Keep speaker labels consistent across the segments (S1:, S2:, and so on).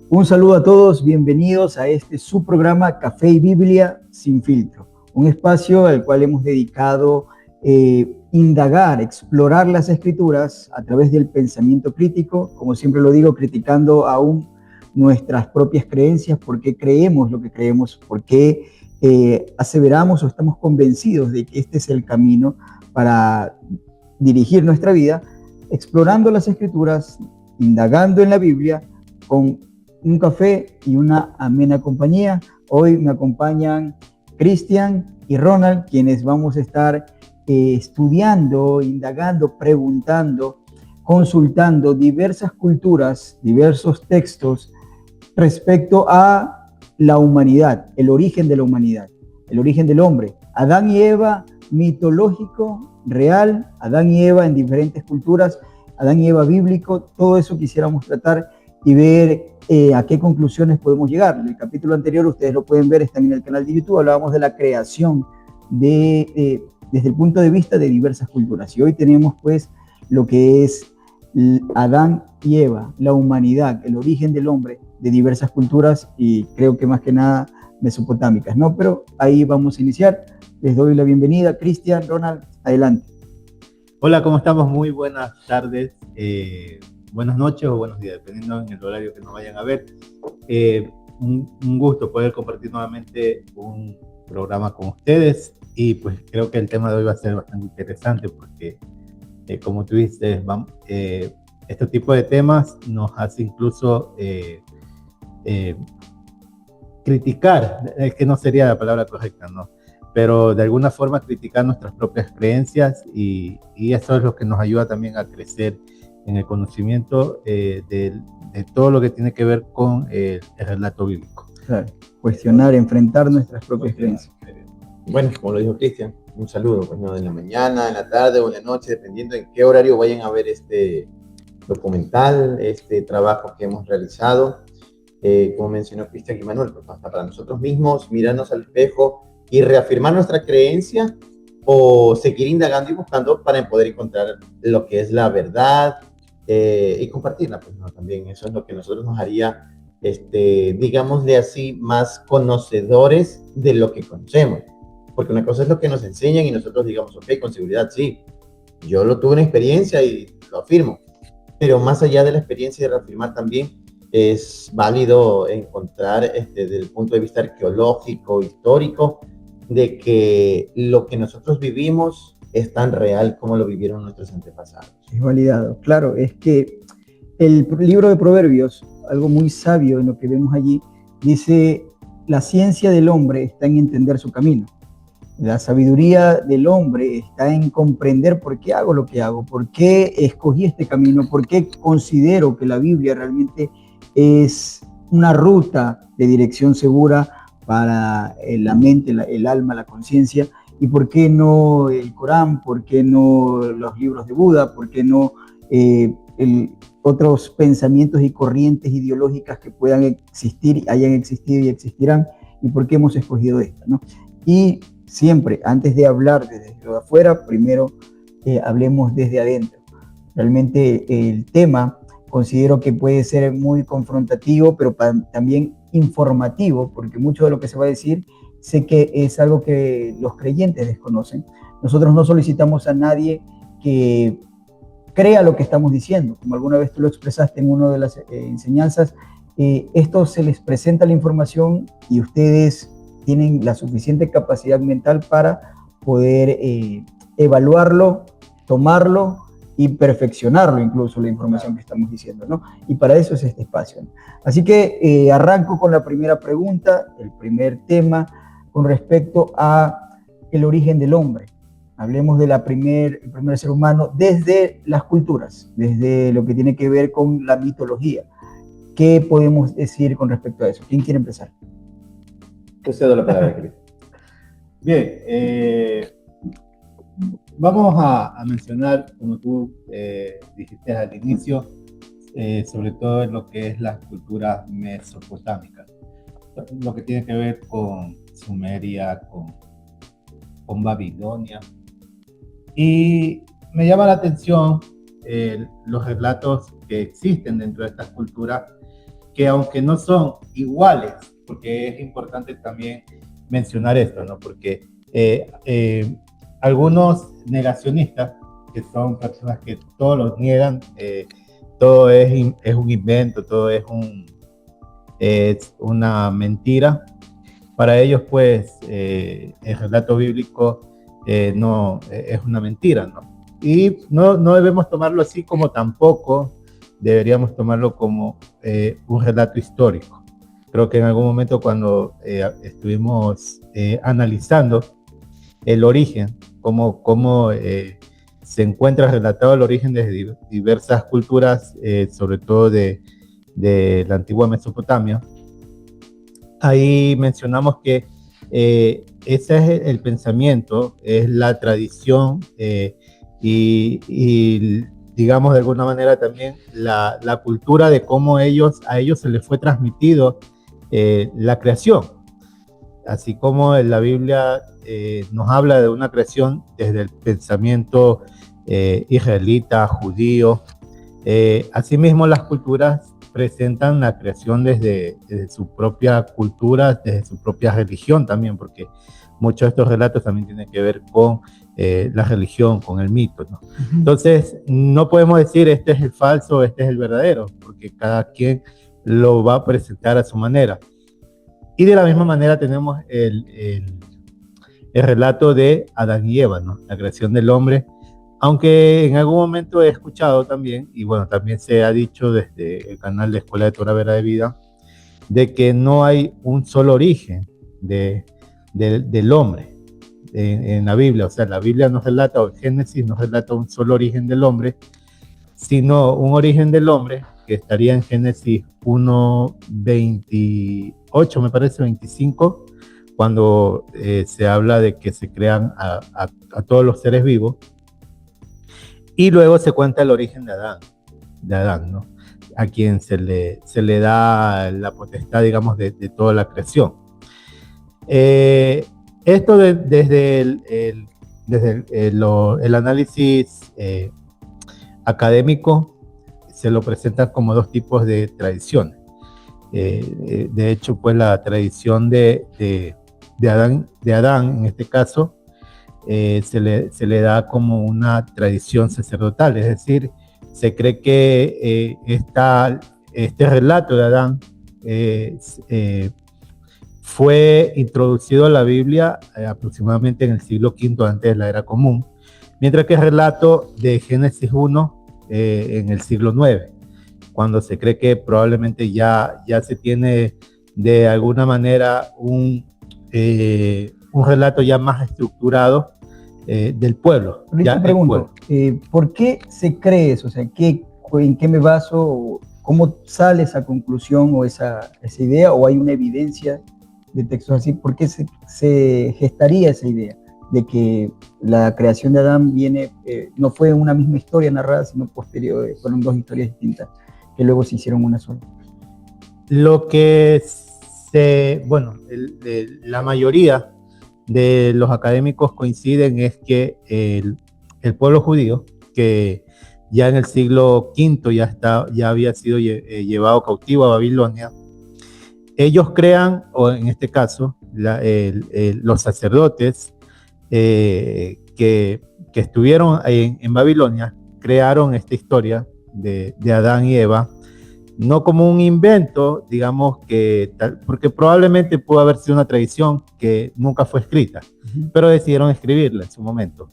S1: Un saludo a todos, bienvenidos a este su programa Café y Biblia sin filtro, un espacio al cual hemos dedicado indagar, explorar las escrituras a través del pensamiento crítico, como siempre lo digo, criticando aún nuestras propias creencias, por qué creemos lo que creemos, por qué aseveramos o estamos convencidos de que este es el camino para dirigir nuestra vida, explorando las escrituras, indagando en la Biblia con un café y una amena compañía. Hoy me acompañan Cristian y Ronald, quienes vamos a estar estudiando, indagando, preguntando, consultando diversas culturas, diversos textos respecto a la humanidad, el origen de la humanidad, el origen del hombre. Adán y Eva, mitológico, real, Adán y Eva en diferentes culturas, Adán y Eva bíblico, todo eso quisiéramos tratar y ver a qué conclusiones podemos llegar. En el capítulo anterior, ustedes lo pueden ver, están en el canal de YouTube, hablábamos de la creación desde el punto de vista de diversas culturas. Y hoy tenemos pues lo que es Adán y Eva, la humanidad, el origen del hombre de diversas culturas y creo que más que nada mesopotámicas, ¿no? Pero ahí vamos a iniciar. Les doy la bienvenida. Cristian, Ronald, adelante.
S2: Hola, ¿cómo estamos? Muy buenas tardes, buenas noches o buenos días, dependiendo en el horario que nos vayan a ver. Un gusto poder compartir nuevamente un programa con ustedes y pues creo que el tema de hoy va a ser bastante interesante porque como tú dices, este tipo de temas nos hace incluso criticar, es que no sería la palabra correcta, ¿no? Pero de alguna forma criticar nuestras propias creencias y eso es lo que nos ayuda también a crecer en el conocimiento de todo lo que tiene que ver con el relato bíblico.
S1: Claro, cuestionar, enfrentar nuestras propias creencias.
S3: Bueno, como lo dijo Cristian, un saludo, pues, ¿no? En la mañana, en la tarde o en la noche, dependiendo en qué horario vayan a ver este documental, este trabajo que hemos realizado. Como mencionó Cristian y Manuel, pues hasta para nosotros mismos, mirarnos al espejo y reafirmar nuestra creencia o seguir indagando y buscando para poder encontrar lo que es la verdad y compartirla, pues, ¿no? También eso es lo que a nosotros nos haría, digámosle así, más conocedores de lo que conocemos. Porque una cosa es lo que nos enseñan y nosotros digamos, ok, con seguridad, sí, yo lo tuve una experiencia y lo afirmo. Pero más allá de la experiencia y de reafirmar también, es válido encontrar desde el punto de vista arqueológico, histórico, de que lo que nosotros vivimos es tan real como lo vivieron nuestros antepasados.
S1: Es validado. Claro, es que el libro de Proverbios, algo muy sabio en lo que vemos allí, dice, la ciencia del hombre está en entender su camino. La sabiduría del hombre está en comprender por qué hago lo que hago, por qué escogí este camino, por qué considero que la Biblia realmente es una ruta de dirección segura para la mente, el alma, la conciencia, y por qué no el Corán, por qué no los libros de Buda, por qué no otros pensamientos y corrientes ideológicas que puedan existir, hayan existido y existirán, y por qué hemos escogido esta, ¿no? Y siempre, antes de hablar desde lo de afuera, primero hablemos desde adentro. Realmente el tema considero que puede ser muy confrontativo, pero también informativo, porque mucho de lo que se va a decir sé que es algo que los creyentes desconocen. Nosotros no solicitamos a nadie que crea lo que estamos diciendo, como alguna vez tú lo expresaste en una de las enseñanzas, esto se les presenta la información y ustedes tienen la suficiente capacidad mental para poder evaluarlo, tomarlo y perfeccionarlo, incluso la información que estamos diciendo, ¿no? Y para eso es este espacio, ¿no? Así que arranco con la primera pregunta, el primer tema, con respecto a el origen del hombre. Hablemos de el primer ser humano desde las culturas, desde lo que tiene que ver con la mitología. ¿Qué podemos decir con respecto a eso? ¿Quién quiere empezar?
S3: Te cedo la palabra, Cristian.
S2: Bien, vamos a mencionar, como tú dijiste al inicio, sobre todo en lo que es las culturas mesopotámicas, lo que tiene que ver con Sumeria, con Babilonia. Y me llama la atención los relatos que existen dentro de estas culturas que aunque no son iguales, porque es importante también mencionar esto, ¿no? Porque algunos negacionistas, que son personas que todo lo niegan, todo es un invento, todo es una mentira. Para ellos, pues, el relato bíblico no es una mentira, ¿no? Y no debemos tomarlo así, como tampoco deberíamos tomarlo como un relato histórico. Creo que en algún momento, cuando estuvimos analizando el origen, cómo se encuentra relatado el origen de diversas culturas, sobre todo de la antigua Mesopotamia, ahí mencionamos que ese es el pensamiento, es la tradición, y digamos de alguna manera también la cultura de cómo a ellos se les fue transmitido la creación. Así como en la Biblia nos habla de una creación desde el pensamiento israelita, judío, asimismo las culturas presentan la creación desde su propia cultura, desde su propia religión también, porque muchos de estos relatos también tienen que ver con la religión, con el mito, ¿no? Entonces, no podemos decir este es el falso, este es el verdadero, porque cada quien lo va a presentar a su manera. Y de la misma manera tenemos el relato de Adán y Eva, ¿no? La creación del hombre, aunque en algún momento he escuchado también, y bueno, también se ha dicho desde el canal de Escuela de Torah Vera de Vida, de que no hay un solo origen del hombre en la Biblia. O sea, la Biblia nos relata, o Génesis nos relata un solo origen del hombre, sino un origen del hombre que estaría en Génesis 1:28, me parece, 25, cuando se habla de que se crean a todos los seres vivos, y luego se cuenta el origen de Adán, ¿no? A quien se le da la potestad, digamos, de toda la creación. Esto desde el análisis académico se lo presentan como dos tipos de tradiciones. De hecho, pues la tradición de Adán, en este caso, se le da como una tradición sacerdotal, es decir, se cree que este relato de Adán fue introducido a la Biblia aproximadamente en el siglo V antes de la era común, mientras que el relato de Génesis 1 en el siglo IX, cuando se cree que probablemente ya se tiene de alguna manera un relato ya más estructurado del pueblo.
S1: Pero te pregunto, ¿por qué se cree eso? O sea, ¿en qué me baso? ¿Cómo sale esa conclusión o esa idea? ¿O hay una evidencia de textos así? ¿Por qué se gestaría esa idea de que la creación de Adán no fue una misma historia narrada, sino posterior, fueron dos historias distintas que luego se hicieron una sola?
S2: Lo que la mayoría de los académicos coinciden es que el pueblo judío, que ya en el siglo V ya había sido llevado cautivo a Babilonia, ellos crean, o en este caso, los sacerdotes que estuvieron en Babilonia, crearon esta historia de Adán y Eva, no como un invento, digamos, porque probablemente pudo haber sido una tradición que nunca fue escrita, pero decidieron escribirla en su momento.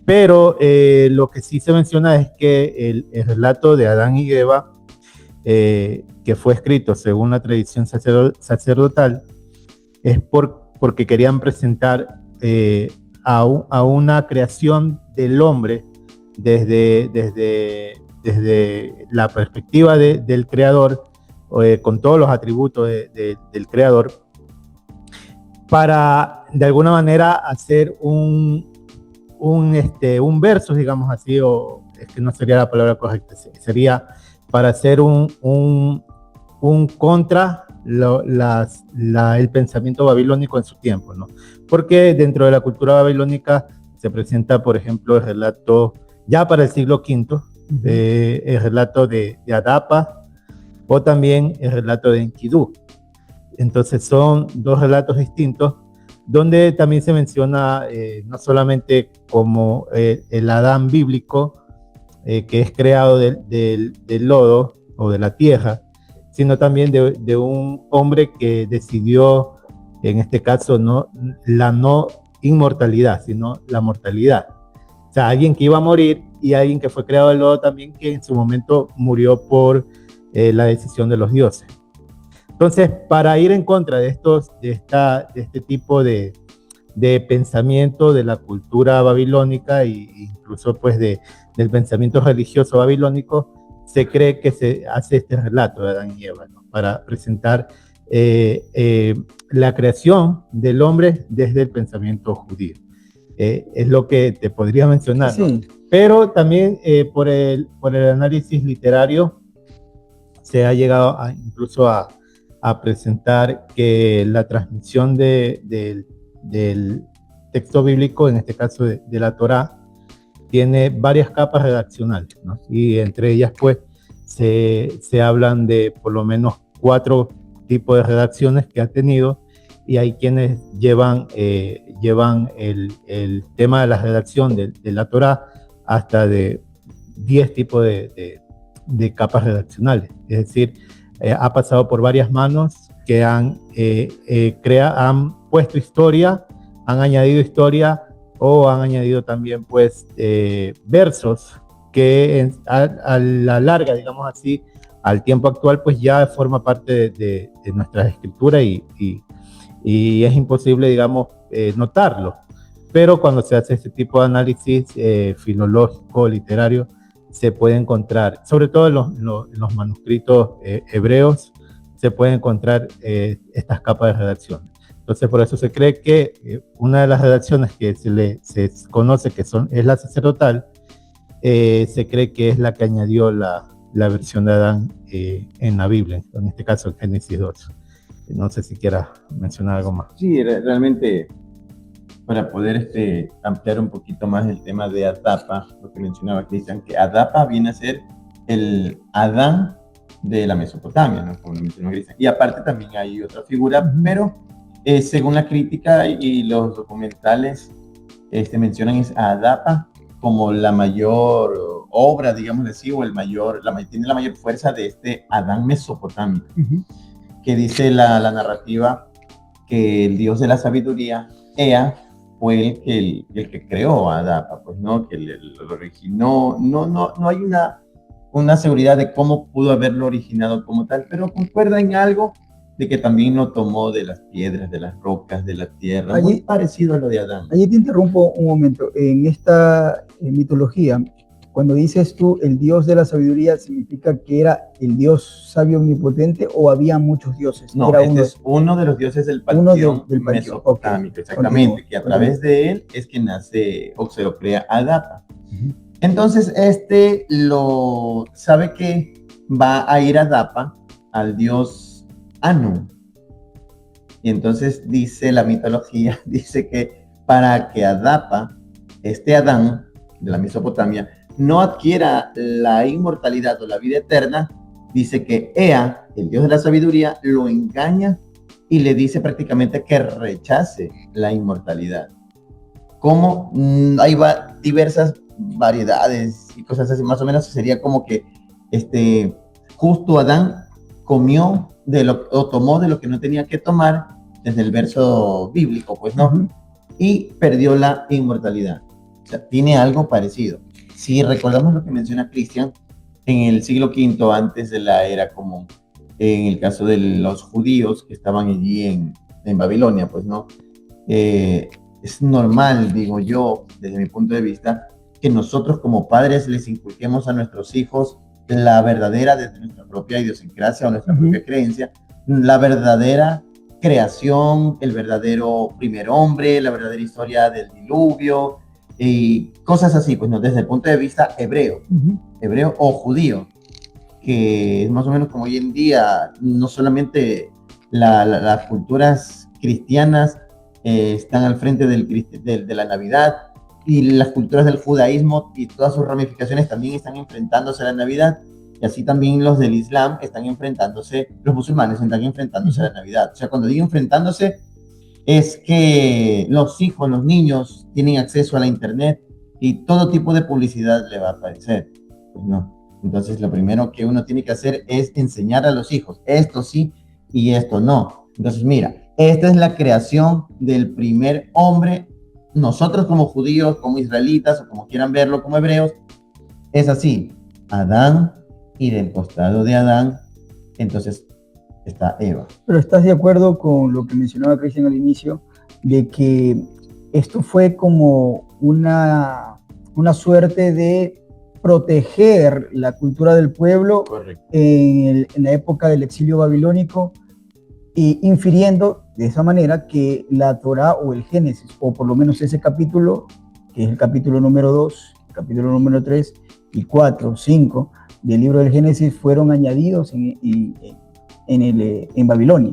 S2: Pero lo que sí se menciona es que el relato de Adán y Eva, que fue escrito según la tradición sacerdotal, es porque querían presentar a una creación del hombre desde la perspectiva del creador, con todos los atributos del creador, para de alguna manera hacer un verso, digamos así, o es que no sería la palabra correcta, sería para hacer un contra el pensamiento babilónico en su tiempo, ¿no? Porque dentro de la cultura babilónica se presenta, por ejemplo, el relato ya para el siglo V, el relato de Adapa, o también el relato de Enkidu. Entonces son dos relatos distintos donde también se menciona no solamente como el Adán bíblico, que es creado del lodo o de la tierra, sino también de un hombre que decidió, en este caso, la no inmortalidad, sino la mortalidad. O sea, alguien que iba a morir y alguien que fue creado del lodo también, que en su momento murió por la decisión de los dioses. Entonces, para ir en contra de este tipo de pensamiento de la cultura babilónica e incluso pues del pensamiento religioso babilónico, se cree que se hace este relato de Adán y Eva, ¿no? Para presentar la creación del hombre desde el pensamiento judío. Es lo que te podría mencionar, ¿no?
S1: Sí.
S2: Pero también por el análisis literario se ha llegado incluso a presentar que la transmisión del texto bíblico, en este caso de la Torá, tiene varias capas redaccionales, ¿no? Y entre ellas pues se hablan de por lo menos 4 tipos de redacciones que ha tenido, y hay quienes llevan el tema de la redacción de la Torá hasta de 10 tipos de capas redaccionales. Es decir, ha pasado por varias manos que han puesto historia, han añadido historia o han añadido también pues versos que a la larga, digamos así, al tiempo actual pues ya forma parte de nuestra escritura y es imposible, digamos, notarlo. Pero cuando se hace este tipo de análisis filológico, literario, se puede encontrar, sobre todo en los manuscritos hebreos, se puede encontrar estas capas de redacción. Entonces, por eso se cree que una de las redacciones que se conoce que es la sacerdotal, se cree que es la que añadió la versión de Adán en la Biblia, en este caso en Génesis 2. No sé si quieras mencionar algo más.
S3: Sí, realmente, para poder ampliar un poquito más el tema de Adapa, lo que mencionaba Cristian, que Adapa viene a ser el Adán de la Mesopotamia, ¿no? Como lo mencionó Cristian. Y aparte también hay otra figura, pero según la crítica y los documentales mencionan a Adapa como la mayor obra, digamos así, o tiene la mayor fuerza de este Adán mesopotámico, que dice la narrativa que el dios de la sabiduría, Ea, fue el que creó a Adapa, pues no, que lo originó. No hay una seguridad de cómo pudo haberlo originado como tal, pero concuerda en algo de que también lo tomó de las piedras, de las rocas, de la tierra, muy parecido a lo de Adán.
S1: Allí te interrumpo un momento. En esta mitología, cuando dices tú el dios de la sabiduría, ¿significa que era el dios sabio omnipotente o había muchos dioses?
S3: No,
S1: era
S3: es uno de los dioses del panteón mesopotámico, exactamente, que a través de él es que nace o se lo crea Adapa. Entonces lo sabe que va a ir Adapa al dios Anu. Y entonces dice la mitología, dice que para que Adapa, Adán de la Mesopotamia, no adquiera la inmortalidad o la vida eterna, dice que Ea, el dios de la sabiduría, lo engaña y le dice prácticamente que rechace la inmortalidad. Como hay diversas variedades y cosas así, más o menos sería como que justo Adán comió o tomó de lo que no tenía que tomar, desde el verso bíblico, pues no, y perdió la inmortalidad. O sea, tiene algo parecido. Si recordamos lo que menciona Cristian, en el siglo V antes de la era común, en el caso de los judíos que estaban allí en Babilonia, pues no, es normal, digo yo, desde mi punto de vista, que nosotros como padres les inculquemos a nuestros hijos la verdadera, desde nuestra propia idiosincrasia o nuestra propia creencia, la verdadera creación, el verdadero primer hombre, la verdadera historia del diluvio y cosas así, pues no, desde el punto de vista hebreo, hebreo o judío, que es más o menos como hoy en día, no solamente las culturas cristianas están al frente de la Navidad, y las culturas del judaísmo y todas sus ramificaciones también están enfrentándose a la Navidad. Y así también los del Islam están enfrentándose, los musulmanes están enfrentándose a la Navidad. O sea, cuando digo enfrentándose, es que los hijos, los niños tienen acceso a la internet y todo tipo de publicidad le va a aparecer. Pues no. Entonces, lo primero que uno tiene que hacer es enseñar a los hijos, esto sí y esto no. Entonces, mira, esta es la creación del primer hombre. Nosotros como judíos, como israelitas, o como quieran verlo, como hebreos, es así. Adán, y del costado de Adán, entonces está Eva.
S1: Pero ¿estás de acuerdo con lo que mencionaba Cristian al inicio, de que esto fue como una suerte de proteger la cultura del pueblo en la época del exilio babilónico, y infiriendo de esa manera que la Torá o el Génesis, o por lo menos ese capítulo, que es el capítulo número 2, el capítulo número 3 y 4, 5 del libro del Génesis, fueron añadidos en Babilonia?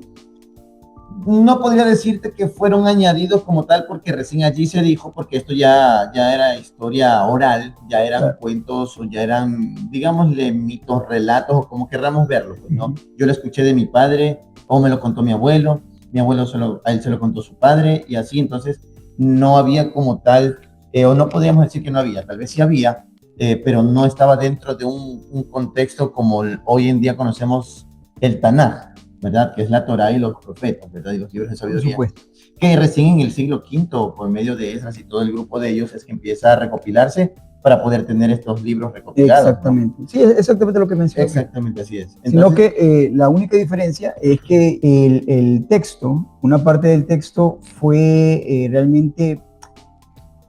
S3: No podría decirte que fueron añadidos como tal, porque recién allí se dijo, porque esto ya era historia oral, ya eran cuentos, o ya eran, digámosle, mitos, relatos, o como querramos verlo, pues, ¿no? Yo lo escuché de mi padre, o me lo contó mi abuelo a él se lo contó su padre, y así. Entonces no había como tal, o no podríamos decir que no había, tal vez sí había, pero no estaba dentro de un contexto como hoy en día conocemos el Tanaj, ¿verdad? Que es la Torá y los profetas, ¿verdad? Y los libros de sabiduría. Que recién en el siglo V, por medio de Esdras y todo el grupo de ellos, es que empieza a recopilarse para poder tener estos libros recopilados.
S1: Exactamente. ¿No? Sí, es exactamente lo que mencioné.
S3: Exactamente, así es. Entonces,
S1: sino que la única diferencia es que el texto, una parte del texto fue realmente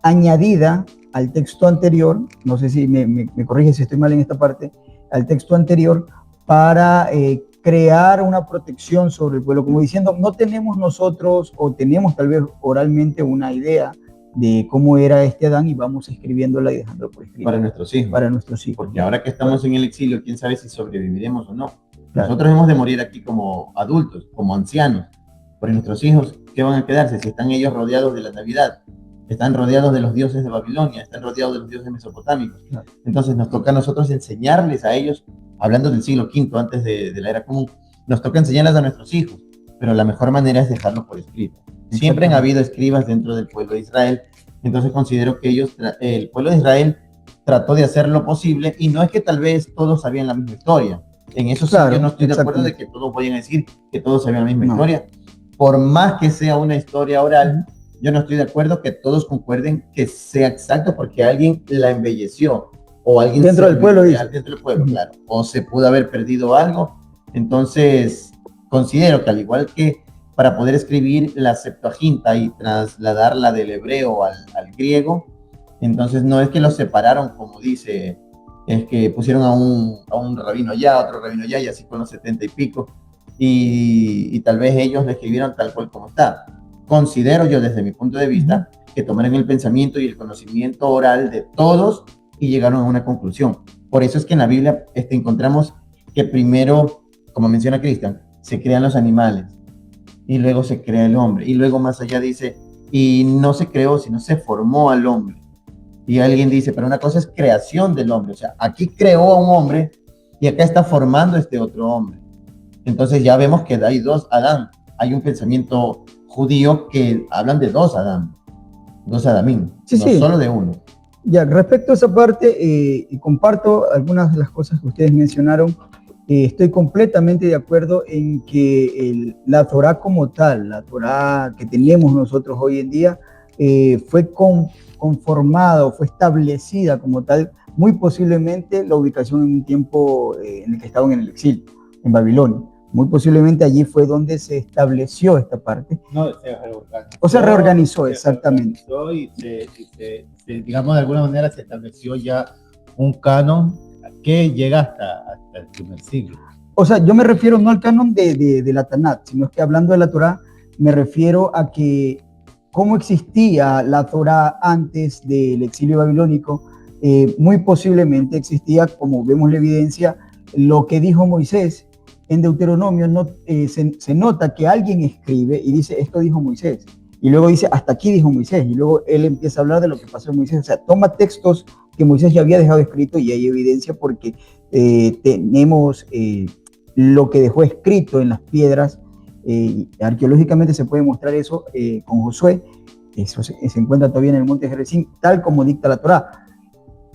S1: añadida al texto anterior, no sé si me corrige si estoy mal en esta parte, al texto anterior, para crear una protección sobre el pueblo, como diciendo, no tenemos nosotros, o tenemos tal vez oralmente una idea de cómo era este Adán, y vamos escribiéndola y dejándola por escrito.
S3: Para nuestros hijos.
S1: Para nuestros hijos.
S3: Porque ahora que estamos en el exilio, quién sabe si sobreviviremos o no. Claro. Nosotros hemos de morir aquí como adultos, como ancianos. Pero nuestros hijos, ¿qué van a quedarse si están ellos rodeados de la Navidad? Están rodeados de los dioses de Babilonia, están rodeados de los dioses mesopotámicos. Claro. Entonces nos toca a nosotros enseñarles a ellos, hablando del siglo V, antes de la era común, nos toca enseñarles a nuestros hijos, pero la mejor manera es dejarlo por escrito. Siempre han habido escribas dentro del pueblo de Israel, entonces considero que el pueblo de Israel trató de hacer lo posible, y no es que tal vez todos sabían la misma historia. En eso claro, sí, yo no estoy de acuerdo de que todos vayan a decir que todos sabían la misma historia. Por más que sea una historia oral, yo no estoy de acuerdo que todos concuerden que sea exacto, porque alguien la embelleció, o alguien
S1: dentro del pueblo,
S3: claro, o se pudo haber perdido algo. Entonces considero que, al igual que para poder escribir la Septuaginta y trasladarla del hebreo al griego, entonces no es que los separaron, como dice, es que pusieron a un rabino allá, otro rabino allá, y así con los 70 y pico, y tal vez ellos le escribieron tal cual como está. Considero yo, desde mi punto de vista, que tomaron el pensamiento y el conocimiento oral de todos y llegaron a una conclusión. Por eso es que en la Biblia encontramos que primero, como menciona Cristian, se crean los animales, y luego se crea el hombre, y luego más allá dice, y no se creó, sino se formó al hombre. Y alguien dice, pero una cosa es creación del hombre, o sea, aquí creó a un hombre, y acá está formando este otro hombre. Entonces ya vemos que hay dos Adán. Hay un pensamiento judío que hablan de dos Adán, dos Adamín,
S1: sí,
S3: no
S1: sí,
S3: solo de uno.
S1: Ya, respecto a esa parte, comparto algunas de las cosas que ustedes mencionaron. Estoy completamente de acuerdo en que la Torá como tal, la Torá que tenemos nosotros hoy en día, fue conformada o fue establecida como tal, muy posiblemente la ubicación en un tiempo en el que estaban en el exilio, en Babilonia. Muy posiblemente allí fue donde se estableció esta parte.
S2: No, se reorganizó.
S1: O se reorganizó, exactamente.
S2: Y digamos, de alguna manera se estableció ya un canon que llega hasta el primer siglo.
S1: O sea, yo me refiero no al canon de la Tanat, sino que hablando de la Torá, me refiero a que cómo existía la Torá antes del exilio babilónico, muy posiblemente existía, como vemos la evidencia, lo que dijo Moisés. En Deuteronomio se nota que alguien escribe y dice, esto dijo Moisés. Y luego dice, hasta aquí dijo Moisés. Y luego él empieza a hablar de lo que pasó en Moisés. O sea, toma textos que Moisés ya había dejado escrito, y hay evidencia porque tenemos lo que dejó escrito en las piedras. Arqueológicamente se puede mostrar eso con Josué. Eso se encuentra todavía en el monte Gerizim, tal como dicta la Torá.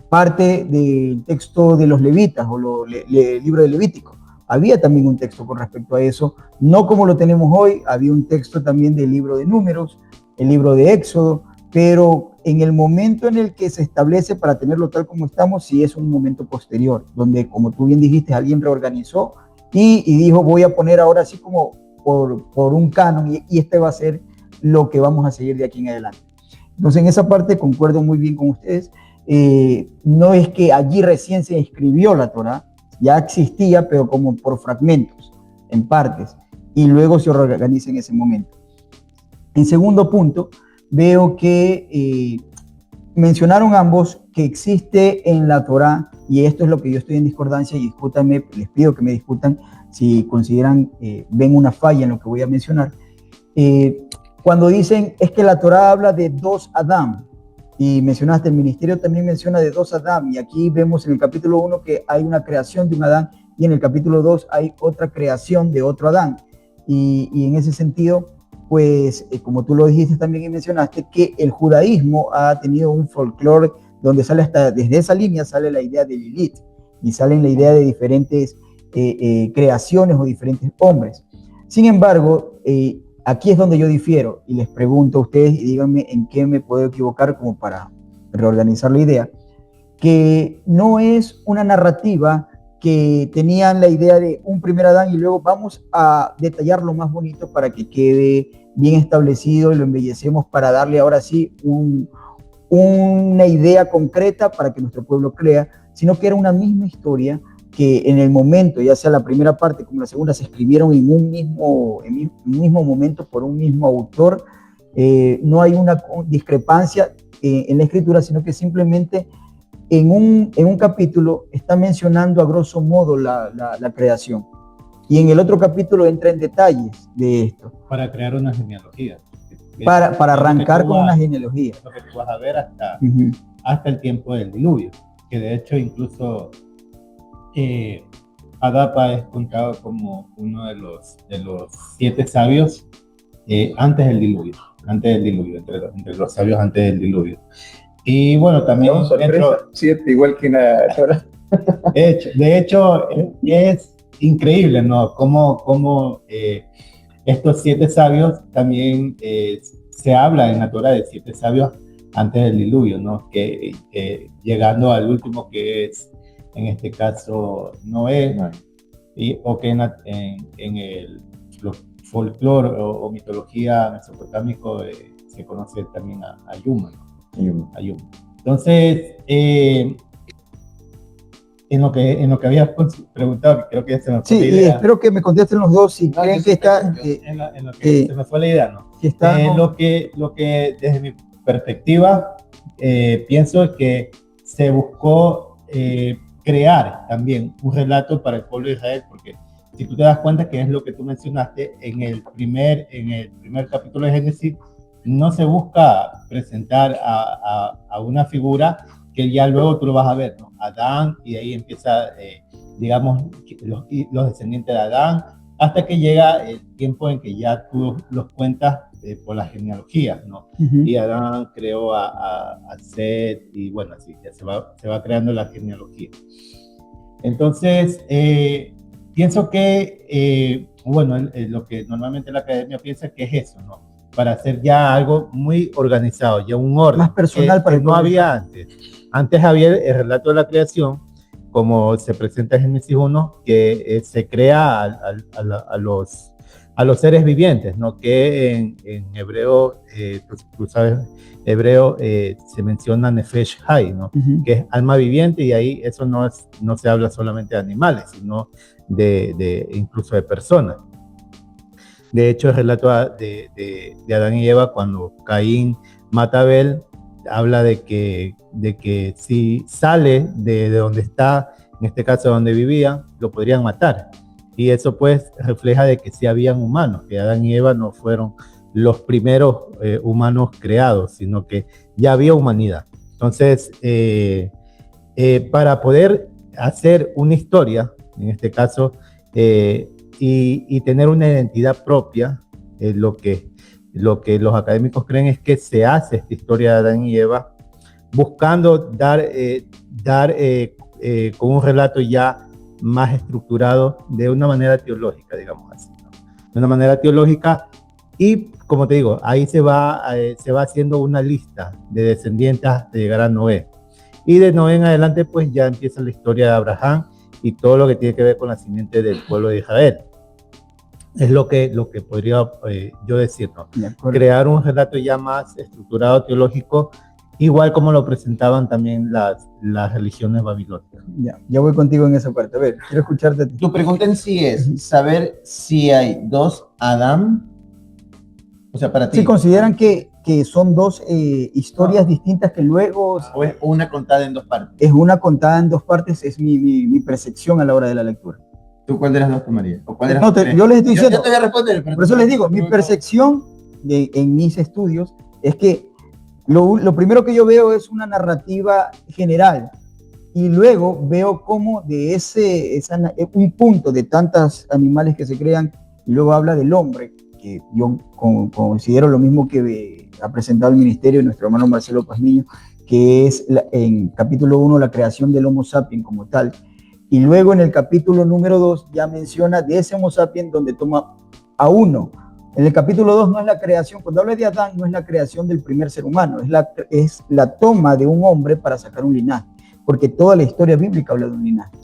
S1: Parte del texto de los levitas o el libro de Levítico. Había también un texto con respecto a eso, no como lo tenemos hoy. Había un texto también del libro de Números, el libro de Éxodo, pero en el momento en el que se establece para tenerlo tal como estamos, sí es un momento posterior, donde, como tú bien dijiste, alguien reorganizó y dijo, voy a poner ahora así como por un canon, y este va a ser lo que vamos a seguir de aquí en adelante. Entonces, en esa parte concuerdo muy bien con ustedes. No es que allí recién se escribió la Torá, ya existía, pero como por fragmentos, en partes, y luego se organiza en ese momento. En segundo punto, veo que mencionaron ambos que existe en la Torá, y esto es lo que yo estoy en discordancia, y discútanme, les pido que me discutan si consideran, ven una falla en lo que voy a mencionar. Cuando dicen, es que la Torá habla de dos Adán, y mencionaste, el ministerio también menciona de dos Adán, y aquí vemos en el capítulo 1 que hay una creación de un Adán, y en el capítulo 2 hay otra creación de otro Adán, y en ese sentido, pues como tú lo dijiste también y mencionaste, que el judaísmo ha tenido un folclore donde sale hasta, desde esa línea sale la idea de Lilith, y sale la idea de diferentes creaciones o diferentes hombres. Sin embargo, aquí es donde yo difiero, y les pregunto a ustedes y díganme en qué me puedo equivocar como para reorganizar la idea, que no es una narrativa que tenían la idea de un primer Adán y luego vamos a detallarlo más bonito para que quede bien establecido y lo embellecemos para darle ahora sí una idea concreta para que nuestro pueblo crea, sino que era una misma historia que en el momento, ya sea la primera parte como la segunda, se escribieron en un mismo momento por un mismo autor. No hay una discrepancia en la escritura, sino que simplemente en un capítulo está mencionando a grosso modo la creación, y en el otro capítulo entra en detalles de esto.
S2: Para crear una genealogía.
S1: Para arrancar con una genealogía.
S2: Lo que tú vas a ver hasta el tiempo del diluvio, que de hecho incluso Adapa es contado como uno de los 7 sabios antes del diluvio, entre los sabios antes del diluvio. Y bueno, también
S4: dentro, 7 igual que una Torá.
S2: De hecho, es increíble, ¿no? Cómo estos 7 sabios también se habla en la Torá de 7 sabios antes del diluvio, ¿no? Que llegando al último, que es en este caso Noé, o que en el folclore o mitología mesopotámico se conoce también a Yuma, ¿no? Ayuma. Entonces, en lo que habías preguntado, que creo que ya se me fue la idea.
S1: Sí, espero que me contesten los dos si creen que está...
S2: en lo que se me fue la idea, ¿no?
S1: Está,
S2: lo que desde mi perspectiva pienso que se buscó crear también un relato para el pueblo de Israel, porque si tú te das cuenta, que es lo que tú mencionaste en el primer capítulo de Génesis, no se busca presentar a una figura que ya luego tú lo vas a ver, ¿no? Adán, y ahí empieza, digamos, los descendientes de Adán, hasta que llega el tiempo en que ya tú los cuentas por la genealogía, ¿no? Y Adán creó a Set, y bueno, así ya se va creando la genealogía. Entonces, pienso que, lo que normalmente la academia piensa que es eso, ¿no? Para hacer ya algo muy organizado, ya un orden.
S1: Más personal para el
S2: no había antes. Antes había el relato de la creación, como se presenta en Génesis 1, que se crea a los seres vivientes, ¿no? Que en hebreo, tú sabes, hebreo se menciona Nefesh Hay, ¿no? Que es alma viviente, y ahí eso no se habla solamente de animales, sino incluso de personas. De hecho, el relato de Adán y Eva, cuando Caín mata a Abel, habla de que si sale de donde está, en este caso donde vivía, lo podrían matar. Y eso pues refleja de que sí habían humanos, que Adán y Eva no fueron los primeros humanos creados, sino que ya había humanidad. Entonces, para poder hacer una historia, en este caso, y tener una identidad propia. Lo que los académicos creen es que se hace esta historia de Adán y Eva buscando dar con un relato ya más estructurado de una manera teológica, digamos así, ¿no? De una manera teológica, y como te digo, ahí se va haciendo una lista de descendientes hasta llegar a Noé. Y de Noé en adelante, pues ya empieza la historia de Abraham y todo lo que tiene que ver con la simiente del pueblo de Israel. Es lo que podría yo decir, ¿no? Crear un relato ya más estructurado, teológico, igual como lo presentaban también las religiones babilónicas.
S1: Ya voy contigo en esa parte. A ver, quiero escucharte.
S3: Tu pregunta en sí es saber si hay dos Adán, o sea, para ti.
S1: ¿Sí consideran que son dos historias distintas que luego...
S3: ¿O es una contada en dos partes?
S1: Es una contada en dos partes, es mi percepción a la hora de la lectura.
S3: ¿Tú cuál de las dos tomarías? ¿O cuál de las
S1: No,
S3: tres?
S1: yo les estoy diciendo...
S3: Yo te voy a responder.
S1: Por eso les digo, mi percepción en mis estudios es que lo primero que yo veo es una narrativa general, y luego veo cómo de un punto de tantos animales que se crean, y luego habla del hombre, que yo considero lo mismo que ha presentado el ministerio de nuestro hermano Marcelo Pazmiño, que es en capítulo 1 la creación del Homo sapiens como tal, y luego en el capítulo número 2 ya menciona de ese Homo sapiens donde toma a uno. En el capítulo 2 no es la creación, cuando habla de Adán, no es la creación del primer ser humano, es la toma de un hombre para sacar un linaje, porque toda la historia bíblica habla de un linaje.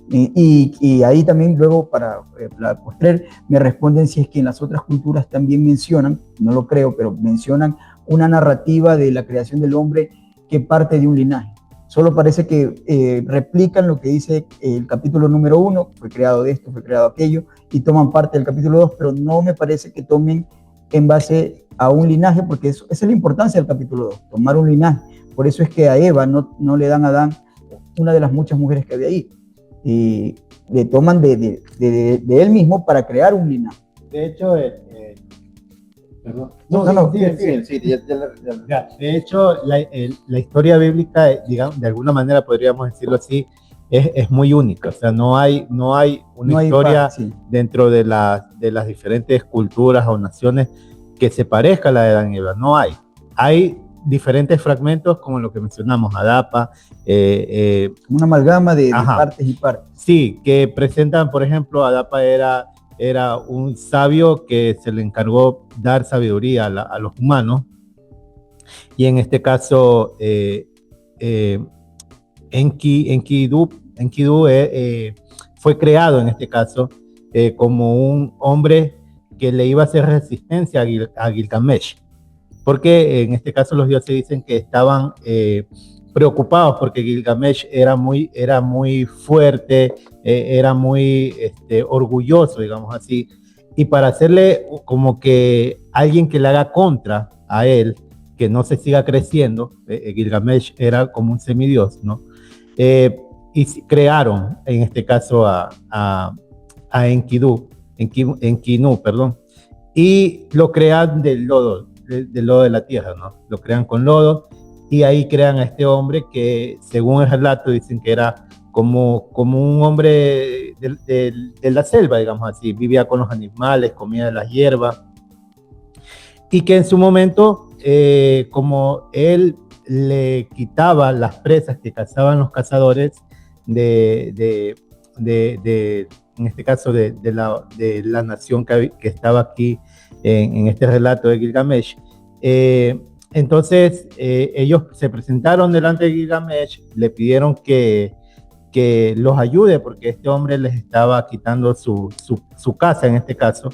S1: Y ahí también luego para la postre me responden si es que en las otras culturas también mencionan, no lo creo, pero mencionan una narrativa de la creación del hombre que parte de un linaje. Solo parece que replican lo que dice el capítulo número 1, fue creado de esto, fue creado aquello, y toman parte del capítulo 2, pero no me parece que tomen en base a un linaje, porque esa es la importancia del capítulo 2, tomar un linaje. Por eso es que a Eva no le dan a Adán una de las muchas mujeres que había ahí, y le toman de él mismo para crear un linaje.
S2: De hecho, perdón. De hecho, la historia bíblica, digamos, de alguna manera podríamos decirlo así, es muy única. O sea, no hay una historia dentro de las diferentes culturas o naciones que se parezca a la de Adán y Eva. No hay. Hay diferentes fragmentos, como lo que mencionamos, Adapa.
S1: Una amalgama de partes y partes.
S2: Sí, que presentan, por ejemplo, Adapa era un sabio que se le encargó dar sabiduría a los humanos, y en este caso Enkidu fue creado en este caso como un hombre que le iba a hacer resistencia a Gilgamesh, porque en este caso los dioses dicen que estaban preocupados porque Gilgamesh era muy fuerte, era muy orgulloso, digamos así, y para hacerle como que alguien que le haga contra a él, que no se siga creciendo, Gilgamesh era como un semidios, ¿no? Y crearon en este caso a Enkidu, perdón, y lo crean del lodo de la tierra, ¿no? Lo crean con lodo, y ahí crean a este hombre que, según el relato, dicen que era como un hombre de la selva, digamos así, vivía con los animales, comía de las hierbas, y que en su momento, como él le quitaba las presas que cazaban los cazadores en este caso de la nación que estaba aquí en este relato de Gilgamesh, entonces ellos se presentaron delante de Gilgamesh, le pidieron que los ayude porque este hombre les estaba quitando su casa en este caso.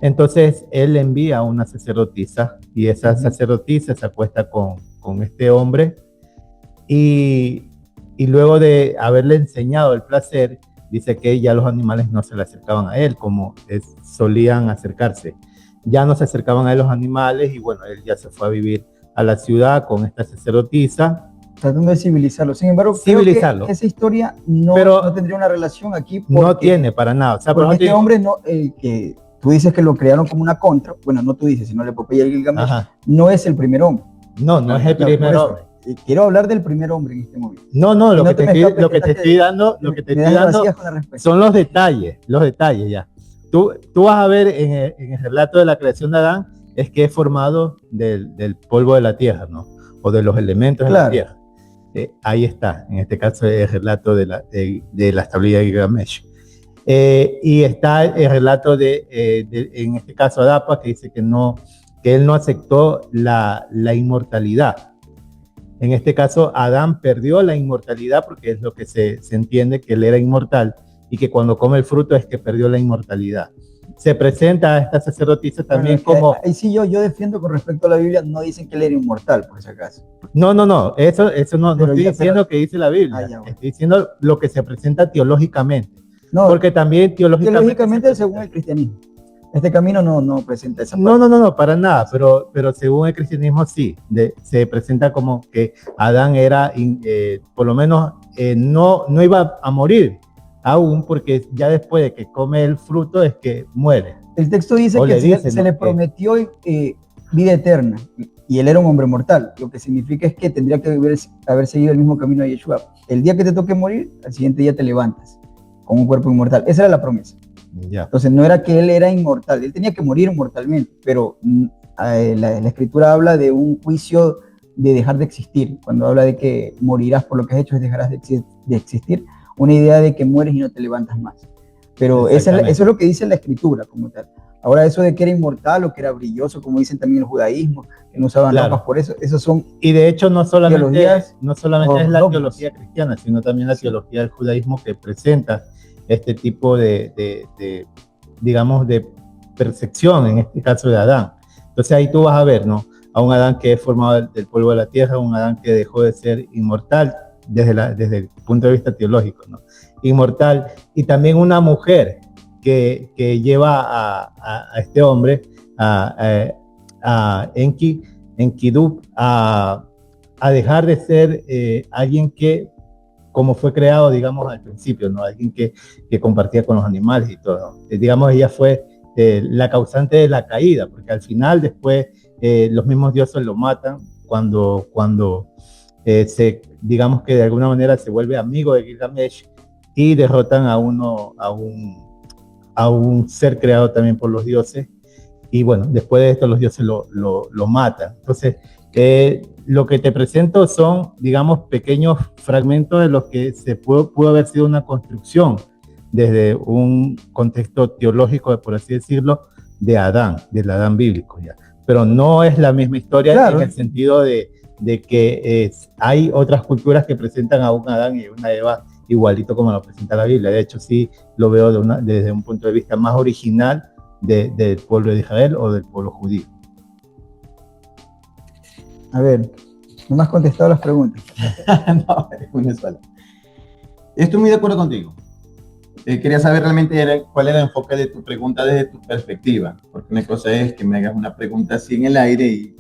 S2: Entonces él envía a una sacerdotisa, y esa sacerdotisa se acuesta con este hombre, y luego de haberle enseñado el placer, dice que ya los animales no se le acercaban a él como solían acercarse. Ya no se acercaban a él los animales, y bueno, él ya se fue a vivir a la ciudad con esta sacerdotisa.
S1: Tratando de civilizarlo. Sin embargo,
S2: civilizarlo.
S1: Creo que esa historia no tendría una relación aquí.
S2: No tiene para nada. O sea,
S1: porque este hombre, que tú dices que lo crearon como una contra, bueno, no tú dices, sino la epopeya de Gilgamesh, no es el primer hombre.
S2: No es el primer hombre.
S1: quiero hablar del primer hombre en este momento.
S2: No, lo
S1: No
S2: que
S1: te
S2: te
S1: me escapes,
S2: lo que
S1: que
S2: te
S1: estás
S2: estoy dando, lo que te
S1: Me
S2: estoy
S1: dejas
S2: dando
S1: vacías con la respuesta.
S2: son los detalles ya. Tú vas a ver en el relato de la creación de Adán, es que es formado del polvo de la tierra, ¿no? O de los elementos de la
S1: Claro.
S2: tierra. Ahí está, en este caso es el relato de la tablilla de Gilgamesh. Y está el relato en este caso, Adapa, que dice que él no aceptó la inmortalidad. En este caso, Adán perdió la inmortalidad porque es lo que se entiende, que él era inmortal y que cuando come el fruto es que perdió la inmortalidad. Se presenta a esta sacerdotisa también como...
S1: Ahí sí yo defiendo con respecto a la Biblia, no dicen que él era inmortal, por si acaso.
S2: No, eso no
S1: Pero
S2: estoy
S1: ya,
S2: diciendo que dice la Biblia,
S1: ya, bueno.
S2: estoy diciendo lo que se presenta teológicamente.
S1: No,
S2: Porque también teológicamente
S1: según el cristianismo. Este camino no presenta esa parte.
S2: No, para nada, pero según el cristianismo sí, se presenta como que Adán era, por lo menos, no iba a morir aún, porque ya después de que come el fruto es que muere.
S1: El texto dice que se le prometió vida eterna, y él era un hombre mortal, lo que significa es que tendría que haber seguido el mismo camino de Yeshua. El día que te toque morir, al siguiente día te levantas con un cuerpo inmortal. Esa era la promesa.
S2: Ya.
S1: Entonces no era que él era inmortal, él tenía que morir mortalmente, pero la escritura habla de un juicio de dejar de existir. Cuando habla de que morirás por lo que has hecho, dejarás de existir, una idea de que mueres y no te levantas más. Pero eso es lo que dice la escritura como tal. Ahora, eso de que era inmortal o que era brilloso, como dicen también el judaísmo, que no usaban ropas por eso, esos son...
S2: Y de hecho no solamente es la
S1: dogmas.
S2: teología cristiana, sino también la teología del judaísmo que presenta este tipo digamos, de percepción, en este caso de Adán. Entonces ahí tú vas a ver, ¿no? A un Adán que es formado del polvo de la tierra, un Adán que dejó de ser inmortal desde el punto de vista teológico, ¿no? Inmortal, y también una mujer que lleva a este hombre, a Enkidu, a dejar de ser alguien que, como fue creado, digamos, al principio, ¿no? Alguien que compartía con los animales y todo. Digamos, ella fue la causante de la caída, porque al final, después, los mismos dioses lo matan cuando digamos que de alguna manera se vuelve amigo de Gilgamesh y derrotan a un ser creado también por los dioses. Y bueno, después de esto los dioses lo matan. Entonces, lo que te presento son, digamos, pequeños fragmentos de lo que pudo haber sido una construcción desde un contexto teológico, por así decirlo, del Adán bíblico, ya. Pero no es la misma historia, claro, en el sentido de que hay otras culturas que presentan a un Adán y una Eva igualito como lo presenta la Biblia. De hecho, sí lo veo desde un punto de vista más original del pueblo de Israel o del pueblo judío.
S1: A ver, no me has contestado las preguntas.
S3: No, es una sola. Estoy muy de acuerdo contigo. Quería saber realmente cuál era el enfoque de tu pregunta desde tu perspectiva, porque una cosa es que me hagas una pregunta así en el aire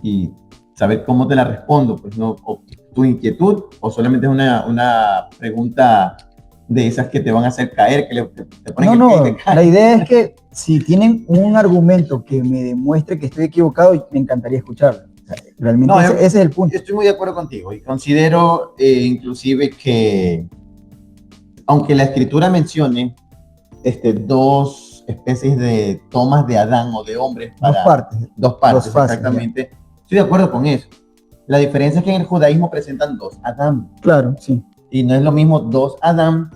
S3: y saber cómo te la respondo, pues no, o tu inquietud, o solamente es una pregunta de esas que te van a hacer caer, que te ponen
S1: la idea es que si tienen un argumento que me demuestre que estoy equivocado, me encallaría escucharlo. Realmente ese es el punto.
S3: Yo estoy muy de acuerdo contigo y considero inclusive que aunque la escritura mencione dos especies de tomas de Adán o de hombres para dos partes exactamente, ya. Estoy de acuerdo con eso. La diferencia es que en el judaísmo presentan dos Adán.
S1: Claro, sí.
S3: Y no es lo mismo dos Adán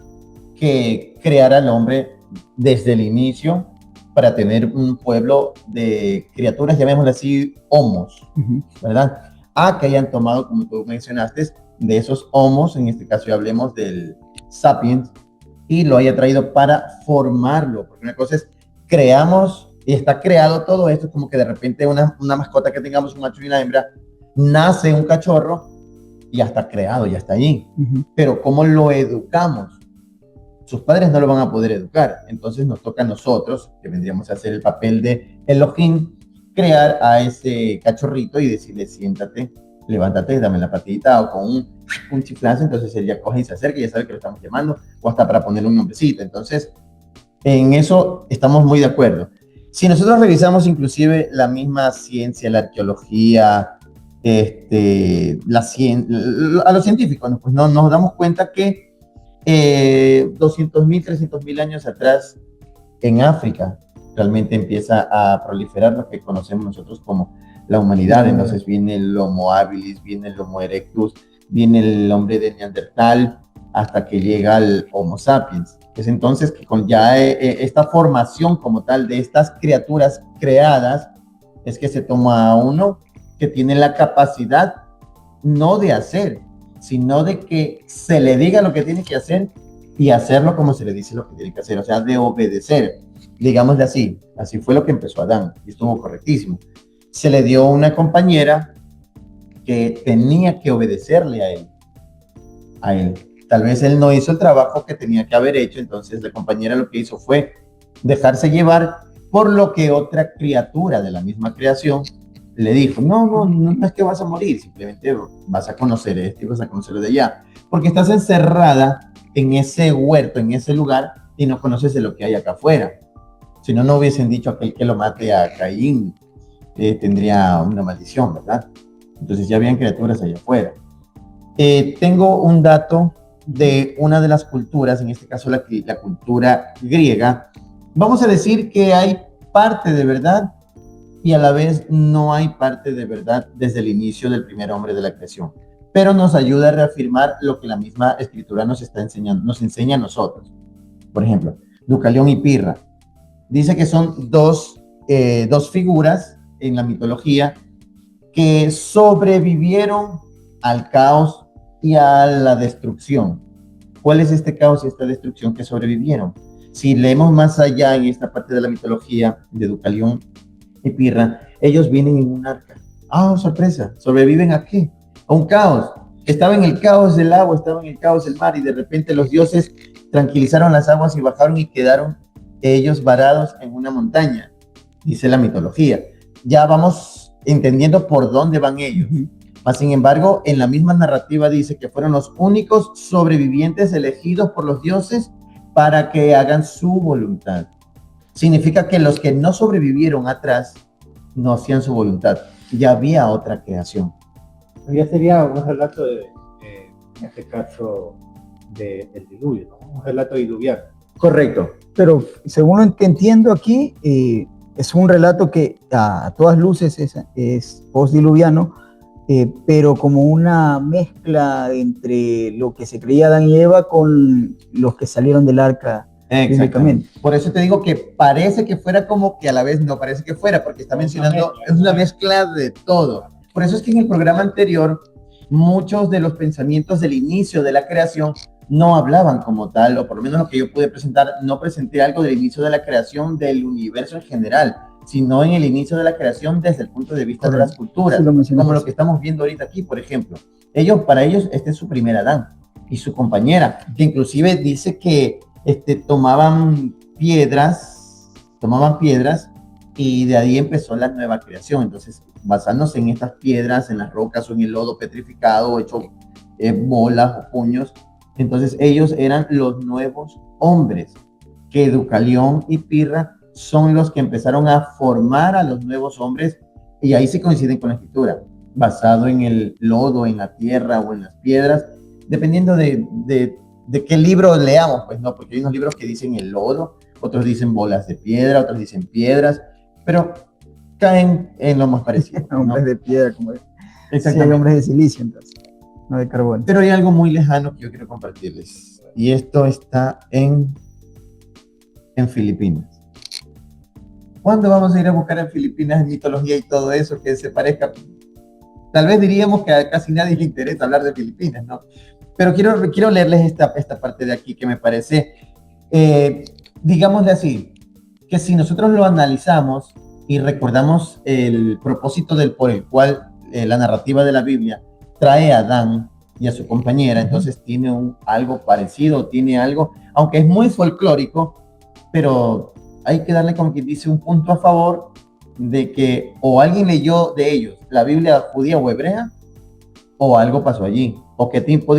S3: que crear al hombre desde el inicio para tener un pueblo de criaturas, llamémosle así, homos, ¿verdad? Que hayan tomado, como tú mencionaste, de esos homos, en este caso ya hablemos del sapiens, y lo haya traído para formarlo, porque una cosa es creamos y está creado todo esto, como que de repente una mascota que tengamos, un macho y una hembra, nace un cachorro y ya está creado, ya está allí. Pero ¿cómo lo educamos? Sus padres no lo van a poder educar, entonces nos toca a nosotros, que vendríamos a hacer el papel de Elohim, crear a ese cachorrito y decirle, siéntate, levántate, dame la patita, o con un chiflazo, entonces él ya coge y se acerca y ya sabe que lo estamos llamando, o hasta para ponerle un nombrecito. Entonces, en eso estamos muy de acuerdo. Si nosotros revisamos inclusive la misma ciencia, la arqueología, a los científicos, ¿no? Pues no, nos damos cuenta que 200.000, 300.000 años atrás, en África, realmente empieza a proliferar lo que conocemos nosotros como la humanidad. Entonces viene el Homo habilis, viene el Homo erectus, viene el hombre de Neandertal, hasta que llega al Homo sapiens. Es entonces que con ya esta formación como tal de estas criaturas creadas, es que se toma a uno que tiene la capacidad no de hacer, sino de que se le diga lo que tiene que hacer y hacerlo como se le dice lo que tiene que hacer, o sea, de obedecer, digámosle así. Así fue lo que empezó Adán y estuvo correctísimo. Se le dio una compañera que tenía que obedecerle a él. Tal vez él no hizo el trabajo que tenía que haber hecho, entonces la compañera lo que hizo fue dejarse llevar por lo que otra criatura de la misma creación le dijo: no es que vas a morir, simplemente vas a conocer esto y vas a conocer lo de allá, porque estás encerrada en ese huerto, en ese lugar, y no conoces de lo que hay acá afuera. Si no, no hubiesen dicho aquel que lo mate a Caín, tendría una maldición, ¿verdad? Entonces ya habían criaturas allá afuera. Tengo un dato de una de las culturas, en este caso la cultura griega. Vamos a decir que hay parte de verdad y a la vez no hay parte de verdad desde el inicio del primer hombre de la creación, pero nos ayuda a reafirmar lo que la misma escritura nos está enseñando, nos enseña a nosotros. Por ejemplo, Deucalión y Pirra dice que son dos figuras en la mitología que sobrevivieron al caos y a la destrucción. ¿Cuál es este caos y esta destrucción que sobrevivieron? Si leemos más allá en esta parte de la mitología de Deucalión y Pirra, ellos vienen en un arca. ¡Ah, oh, sorpresa! ¿Sobreviven a qué? A un caos. Estaba en el caos del agua, estaba en el caos del mar, y de repente los dioses tranquilizaron las aguas y bajaron y quedaron ellos varados en una montaña, dice la mitología. Ya vamos entendiendo por dónde van ellos. Mas, sin embargo, en la misma narrativa dice que fueron los únicos sobrevivientes elegidos por los dioses para que hagan su voluntad. Significa que los que no sobrevivieron atrás no hacían su voluntad. Ya había otra creación.
S2: Ya sería un relato en este caso, del diluvio, ¿no? Un relato diluviano.
S1: Correcto. Pero según lo que entiendo aquí, es un relato que a todas luces es postdiluviano, pero como una mezcla entre lo que se creía Adán y Eva con los que salieron del arca.
S3: Exactamente. Por eso te digo que parece que fuera como que a la vez no parece que fuera, porque está mencionando, es una mezcla de todo. Por eso es que en el programa anterior, muchos de los pensamientos del inicio de la creación no hablaban como tal, o por lo menos lo que yo pude presentar, no presenté algo del inicio de la creación del universo en general, sino en el inicio de la creación desde el punto de vista de las culturas, sí, como lo que estamos viendo ahorita aquí, por ejemplo. Para ellos, este es su primer Adán y su compañera, que inclusive dice que tomaban piedras y de ahí empezó la nueva creación. Entonces, basándose en estas piedras, en las rocas o en el lodo petrificado, hecho bolas o puños, entonces ellos eran los nuevos hombres, que Deucalión y Pirra son los que empezaron a formar a los nuevos hombres, y ahí se coinciden con la escritura, basado en el lodo, en la tierra o en las piedras, dependiendo de qué libro leamos, pues no, porque hay unos libros que dicen el lodo, otros dicen bolas de piedra, otros dicen piedras, pero caen en lo más parecido, ¿no?
S1: Hombres de piedra, como es.
S3: Exactamente.
S1: Sí, hay hombres de silicio, entonces, no de carbono.
S3: Pero hay algo muy lejano que yo quiero compartirles, y esto está en Filipinas. ¿Cuándo vamos a ir a buscar en Filipinas en mitología y todo eso que se parezca? Tal vez diríamos que a casi nadie le interesa hablar de Filipinas, ¿no? Pero quiero leerles esta parte de aquí que me parece, digámosle así, que si nosotros lo analizamos y recordamos el propósito por el cual la narrativa de la Biblia trae a Adán y a su compañera, entonces tiene algo parecido, tiene algo, aunque es muy folclórico, pero hay que darle, como quien dice, un punto a favor de que o alguien leyó de ellos la Biblia judía o hebrea, o algo pasó allí, o qué tipo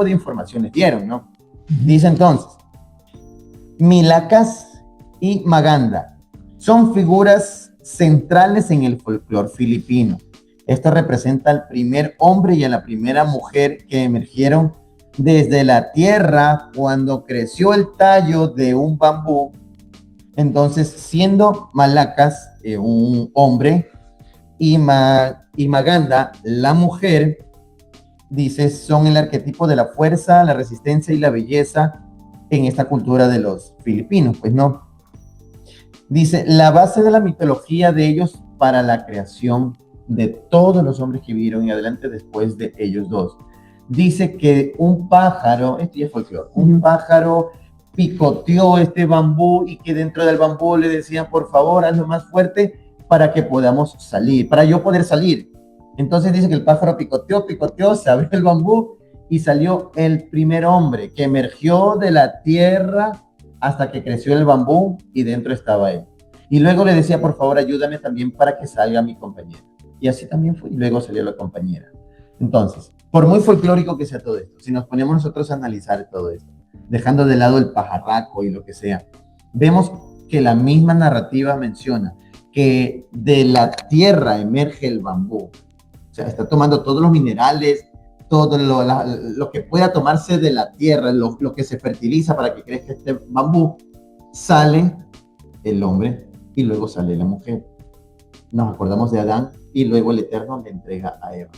S3: de informaciones dieron, ¿no? Dice entonces, Milacas y Maganda son figuras centrales en el folclore filipino, Esta representa al primer hombre y a la primera mujer que emergieron desde la tierra cuando creció el tallo de un bambú. Entonces, siendo Malacas un hombre y Maganda la mujer, dice, son el arquetipo de la fuerza, la resistencia y la belleza en esta cultura de los filipinos, pues no. Dice, la base de la mitología de ellos para la creación de todos los hombres que vivieron y adelante después de ellos dos. Dice que un pájaro, esto ya es folclore, un pájaro picoteó este bambú y que dentro del bambú le decían, por favor, hazlo más fuerte para que podamos salir, para yo poder salir. Entonces dice que el pájaro picoteó, se abrió el bambú y salió el primer hombre que emergió de la tierra hasta que creció el bambú y dentro estaba él. Y luego le decía, por favor, ayúdame también para que salga mi compañera. Y así también fue, y luego salió la compañera. Entonces, por muy folclórico que sea todo esto, si nos ponemos nosotros a analizar todo esto, dejando de lado el pajarraco y lo que sea, vemos que la misma narrativa menciona que de la tierra emerge el bambú. O sea, está tomando todos los minerales, todo lo que pueda tomarse de la tierra, lo que se fertiliza para que crezca este bambú, sale el hombre y luego sale la mujer. Nos acordamos de Adán y luego el Eterno le entrega a Eva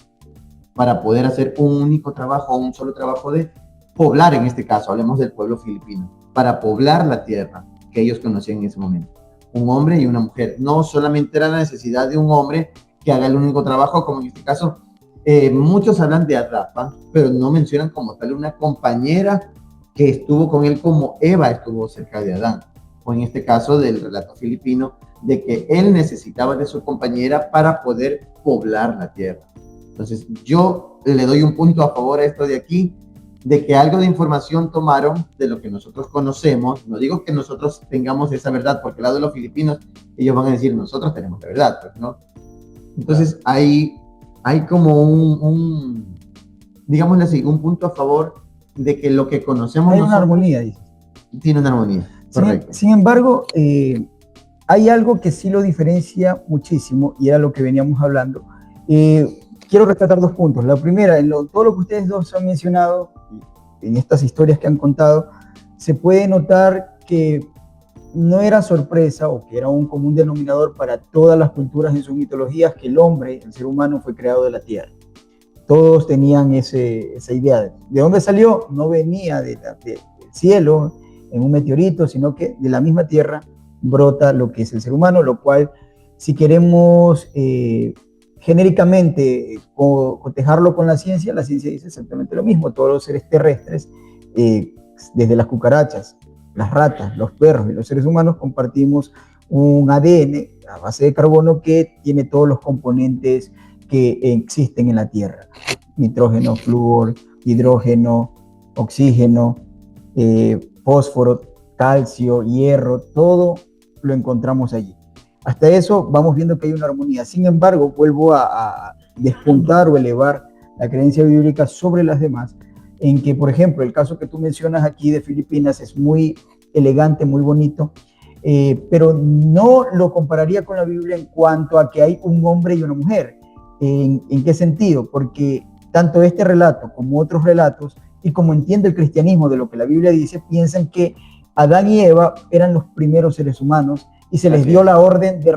S3: para poder hacer un único trabajo, un solo trabajo de poblar, en este caso, hablemos del pueblo filipino, para poblar la tierra que ellos conocían en ese momento. Un hombre y una mujer. No solamente era la necesidad de un hombre que haga el único trabajo, como en este caso, muchos hablan de Adapa, pero no mencionan como tal una compañera que estuvo con él como Eva estuvo cerca de Adán. O en este caso del relato filipino, de que él necesitaba de su compañera para poder poblar la tierra. Entonces, yo le doy un punto a favor a esto de aquí, de que algo de información tomaron de lo que nosotros conocemos. No digo que nosotros tengamos esa verdad, porque al lado de los filipinos, ellos van a decir, nosotros tenemos la verdad, pues, ¿no? Entonces, hay como digámosle así, un punto a favor de que lo que conocemos
S1: hay una armonía, dice.
S3: Tiene una armonía, correcto.
S1: Sin embargo, hay algo que sí lo diferencia muchísimo, y era lo que veníamos hablando. Quiero rescatar dos puntos. La primera, todo lo que ustedes dos han mencionado, en estas historias que han contado, se puede notar que no era sorpresa o que era un común denominador para todas las culturas en sus mitologías que el hombre, el ser humano, fue creado de la tierra. Todos tenían esa idea. ¿De dónde salió? No venía del cielo, en un meteorito, sino que de la misma tierra brota lo que es el ser humano, lo cual, si queremos genéricamente cotejarlo con la ciencia dice exactamente lo mismo. Todos los seres terrestres, desde las cucarachas, las ratas, los perros y los seres humanos, compartimos un ADN a base de carbono que tiene todos los componentes que existen en la Tierra: nitrógeno, flúor, hidrógeno, oxígeno, fósforo, calcio, hierro, todo lo encontramos allí. Hasta eso vamos viendo que hay una armonía. Sin embargo, vuelvo a despuntar o elevar la creencia bíblica sobre las demás, en que, por ejemplo, el caso que tú mencionas aquí de Filipinas es muy elegante, muy bonito, pero no lo compararía con la Biblia en cuanto a que hay un hombre y una mujer. ¿En qué sentido? Porque tanto este relato como otros relatos, y como entiende el cristianismo de lo que la Biblia dice, piensan que Adán y Eva eran los primeros seres humanos y se les dio la orden de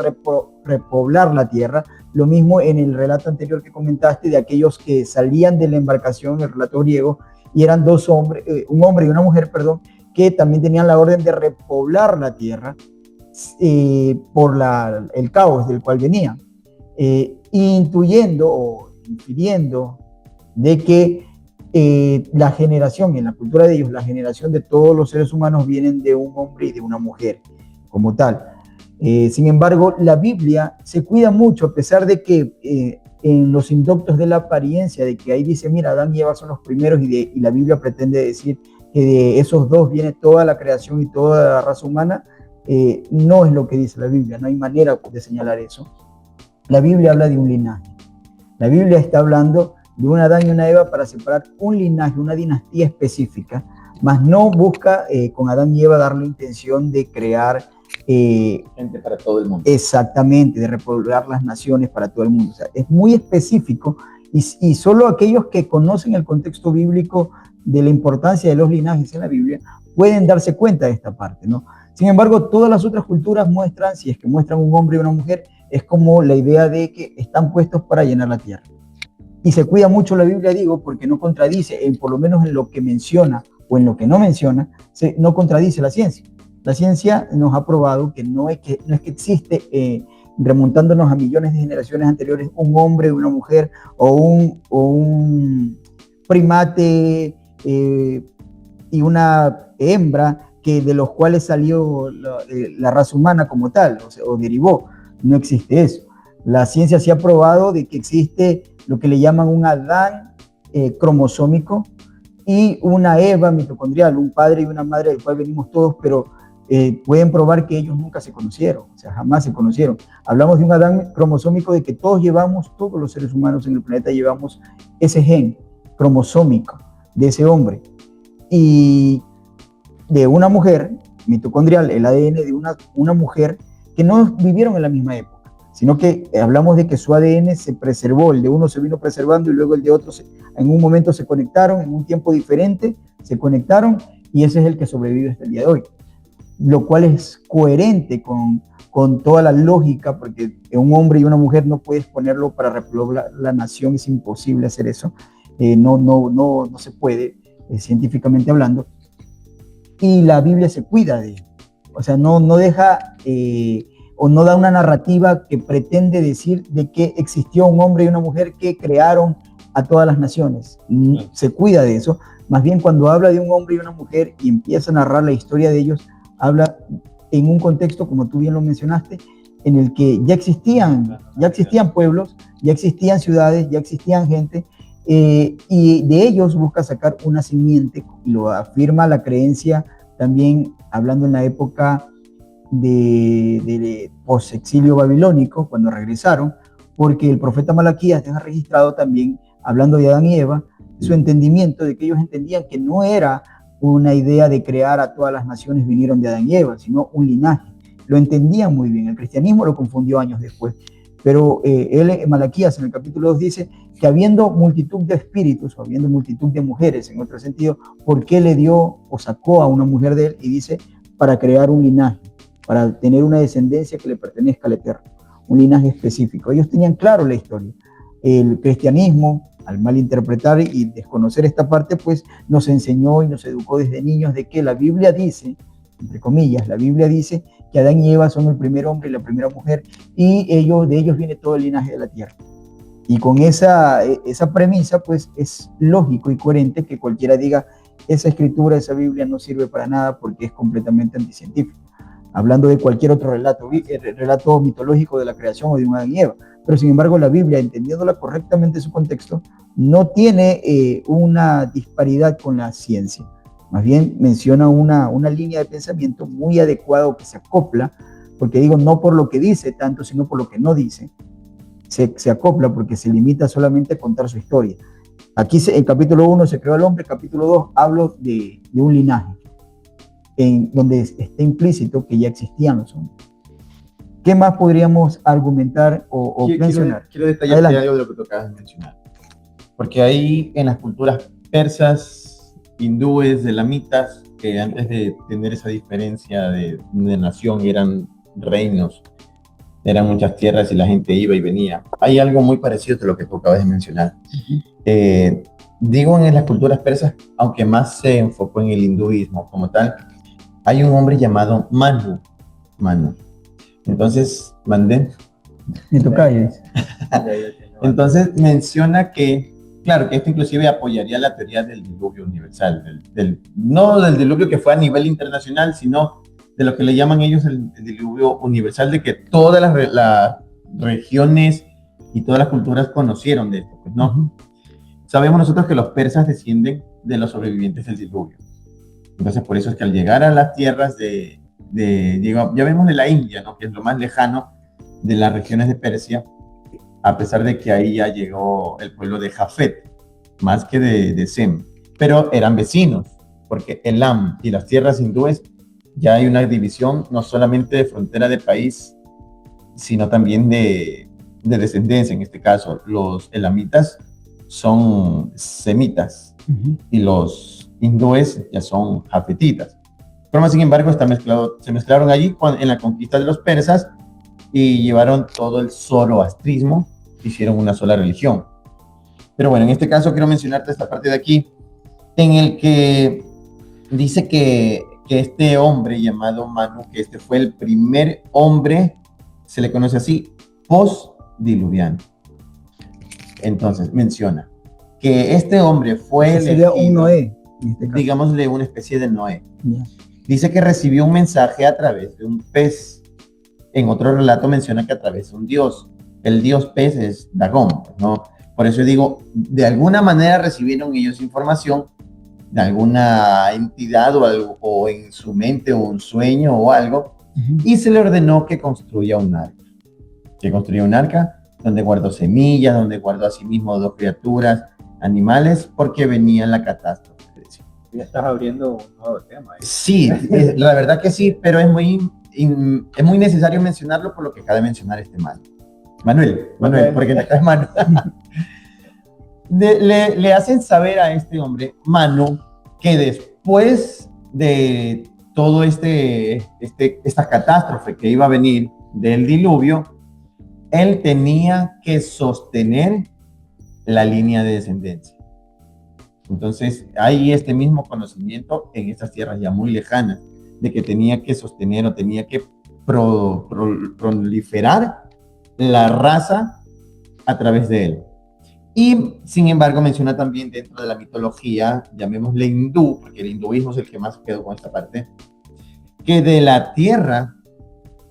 S1: repoblar la tierra. Lo mismo en el relato anterior que comentaste de aquellos que salían de la embarcación, el relato griego, y eran dos hombres, un hombre y una mujer, perdón, que también tenían la orden de repoblar la tierra por el caos del cual venían, intuyendo o infiriendo de que la generación, en la cultura de ellos, la generación de todos los seres humanos vienen de un hombre y de una mujer como tal. Sin embargo, la Biblia se cuida mucho, a pesar de que en los indoctos de la apariencia, de que ahí dice, mira, Adán y Eva son los primeros, y la Biblia pretende decir que de esos dos viene toda la creación y toda la raza humana, no es lo que dice la Biblia, no hay manera de señalar eso. La Biblia habla de un linaje. La Biblia está hablando de un Adán y una Eva para separar un linaje, una dinastía específica, mas no busca con Adán y Eva dar la intención de crear
S3: gente para todo el mundo.
S1: Exactamente, de repoblar las naciones para todo el mundo. O sea, es muy específico y solo aquellos que conocen el contexto bíblico de la importancia de los linajes en la Biblia pueden darse cuenta de esta parte, ¿no? Sin embargo, todas las otras culturas muestran, si es que muestran un hombre y una mujer, es como la idea de que están puestos para llenar la tierra. Y se cuida mucho la Biblia, digo, porque no contradice, por lo menos en lo que menciona o en lo que no menciona, no contradice la ciencia. La ciencia nos ha probado que no es que existe, remontándonos a millones de generaciones anteriores, un hombre y una mujer o un primate y una hembra de los cuales salió la raza humana como tal, o derivó. No existe eso. La ciencia se ha probado de que existe lo que le llaman un Adán cromosómico y una Eva mitocondrial, un padre y una madre del cual venimos todos, pero pueden probar que ellos nunca se conocieron, o sea, jamás se conocieron. Hablamos de un Adán cromosómico, de que todos los seres humanos en el planeta llevamos ese gen cromosómico de ese hombre. Y de una mujer mitocondrial, el ADN de una mujer que no vivieron en la misma época, sino que hablamos de que su ADN se preservó, el de uno se vino preservando y luego el de otro en un momento se conectaron, en un tiempo diferente se conectaron y ese es el que sobrevive hasta el día de hoy, lo cual es coherente con toda la lógica, porque un hombre y una mujer no puedes ponerlo para repoblar la nación, es imposible hacer eso, no se puede, científicamente hablando, y la Biblia se cuida de ello, o sea, no deja o no da una narrativa que pretende decir de que existió un hombre y una mujer que crearon a todas las naciones. Se cuida de eso. Más bien, cuando habla de un hombre y una mujer y empieza a narrar la historia de ellos, habla en un contexto, como tú bien lo mencionaste, en el que ya existían pueblos, ya existían ciudades, ya existían gente, y de ellos busca sacar una simiente, y lo afirma la creencia también, hablando en la época de post-exilio babilónico, cuando regresaron, porque el profeta Malaquías deja registrado también, hablando de Adán y Eva, su entendimiento de que ellos entendían que no era una idea de crear a todas las naciones vinieron de Adán y Eva, sino un linaje. Lo entendían muy bien. El cristianismo lo confundió años después. Pero Malaquías en el capítulo 2 dice que habiendo multitud de espíritus, o habiendo multitud de mujeres, en otro sentido, ¿por qué le dio o sacó a una mujer de él? Y dice, para crear un linaje, para tener una descendencia que le pertenezca al Eterno, un linaje específico. Ellos tenían claro la historia. El cristianismo, al malinterpretar y desconocer esta parte, pues nos enseñó y nos educó desde niños de que la Biblia dice, entre comillas, la Biblia dice que Adán y Eva son el primer hombre y la primera mujer, y de ellos viene todo el linaje de la tierra. Y con esa premisa, pues es lógico y coherente que cualquiera diga, esa escritura, esa Biblia no sirve para nada porque es completamente anticientífica. Hablando de cualquier otro relato mitológico de la creación o de un Adán y Eva. Pero sin embargo la Biblia, entendiéndola correctamente en su contexto, no tiene una disparidad con la ciencia. Más bien menciona una línea de pensamiento muy adecuada o que se acopla, porque digo, no por lo que dice tanto, sino por lo que no dice. Se acopla porque se limita solamente a contar su historia. Aquí en capítulo 1 se creó el hombre, capítulo 2 hablo de un linaje, en donde está implícito que ya existían los hombres. ¿Qué más podríamos argumentar o mencionar?
S3: Quiero detallar algo de lo que tú acabas de mencionar. Porque hay en las culturas persas, hindúes, elamitas, que antes de tener esa diferencia de nación eran reinos, eran muchas tierras y la gente iba y venía. Hay algo muy parecido a lo que tú acabas de mencionar. Digo en las culturas persas, aunque más se enfocó en el hinduismo como tal, hay un hombre llamado Manu. Entonces, mandé.
S1: Me toca.
S3: Entonces menciona que, claro, que esto inclusive apoyaría la teoría del diluvio universal, no del diluvio que fue a nivel internacional, sino de lo que le llaman ellos el diluvio universal, de que todas las regiones y todas las culturas conocieron de esto, pues, ¿no? Sabemos nosotros que los persas descienden de los sobrevivientes del diluvio. Entonces, por eso es que al llegar a las tierras ya vemos de la India, ¿no? Que es lo más lejano de las regiones de Persia, a pesar de que ahí ya llegó el pueblo de Jafet, más que de Sem, pero eran vecinos, porque Elam y las tierras hindúes ya hay una división no solamente de frontera de país, sino también de descendencia. En este caso, los elamitas son semitas y los hindúes ya son jafetitas. Pero más sin embargo, se mezclaron allí en la conquista de los persas y llevaron todo el zoroastrismo, hicieron una sola religión. Pero bueno, en este caso quiero mencionarte esta parte de aquí, en el que dice que este hombre llamado Manu, que este fue el primer hombre, se le conoce así, post-diluviano. Entonces menciona que este hombre fue
S1: sería un Noé, en este caso.
S3: Digámosle una especie de Noé.
S1: Yeah.
S3: Dice que recibió un mensaje a través de un pez. En otro relato menciona que a través de un dios. El dios pez es Dagón, ¿no? Por eso digo, de alguna manera recibieron ellos información de alguna entidad o algo, o en su mente o un sueño o algo, y se le ordenó que construya un arca. Que construya un arca donde guardó semillas, donde guardó a sí mismo 2 criaturas, animales, porque venía la catástrofe.
S2: Ya estás abriendo un nuevo tema.
S3: Sí, la verdad que sí, pero es muy necesario mencionarlo por lo que acaba de mencionar este Manuel, porque te caes Manu. Le hacen saber a este hombre, Manu, que después de todo esta catástrofe que iba a venir del diluvio, él tenía que sostener la línea de descendencia. Entonces, hay este mismo conocimiento en estas tierras ya muy lejanas, de que tenía que sostener o tenía que proliferar la raza a través de él. Y, sin embargo, menciona también dentro de la mitología, llamémosle hindú, porque el hinduismo es el que más quedó con esta parte, que de la tierra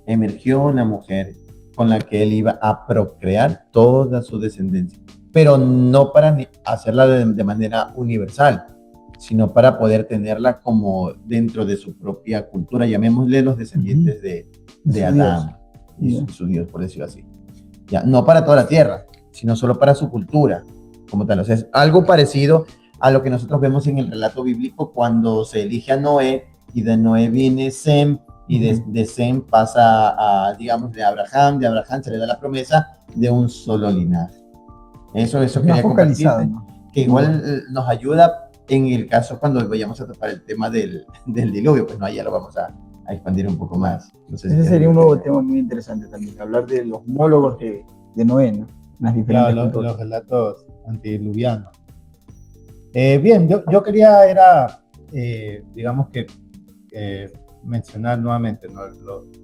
S3: emergió una mujer con la que él iba a procrear toda su descendencia, pero no para hacerla de manera universal, sino para poder tenerla como dentro de su propia cultura, llamémosle los descendientes de Adán y su Dios, por decirlo así. Ya, no para toda la tierra, sino solo para su cultura, como tal. O sea, es algo parecido a lo que nosotros vemos en el relato bíblico cuando se elige a Noé, y de Noé viene Sem, y de Sem pasa a, digamos, de Abraham se le da la promesa de un solo linaje. Eso quería compartirte, ¿no? Que igual nos ayuda en el caso cuando vayamos a topar el tema del diluvio, pues no, ya lo vamos a expandir un poco más. No sé.
S1: Ese sería un nuevo tema muy interesante también, hablar de los homólogos de Noé, ¿no? Las diferentes
S2: los relatos antidiluvianos. Bien, yo quería digamos que mencionar nuevamente, ¿no?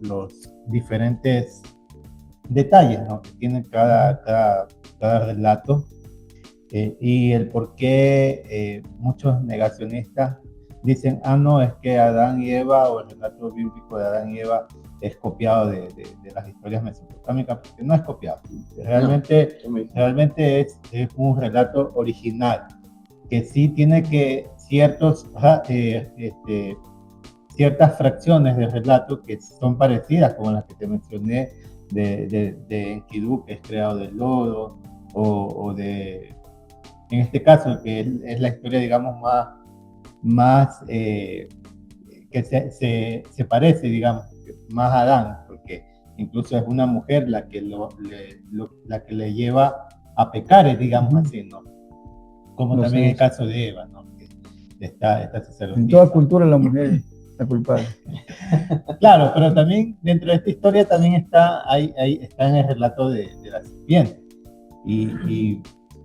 S2: los diferentes detalles, ¿no? Que tiene cada relato, y el por qué muchos negacionistas dicen, no, es que Adán y Eva, o el relato bíblico de Adán y Eva es copiado de las historias mesopotámicas, porque no es copiado. Realmente es un relato original, que sí tiene que ciertas fracciones del relato que son parecidas, como las que te mencioné, de Enkidu, que es creado del lodo, o en este caso, que es la historia, digamos, más que se parece, digamos, más a Adán, porque incluso es una mujer la que le lleva a pecar, digamos así, ¿no? Como también el caso de Eva, ¿no? Que está
S1: en toda cultura la mujer es la culpable.
S2: Claro, pero también dentro de esta historia también está en el relato de la serpiente, y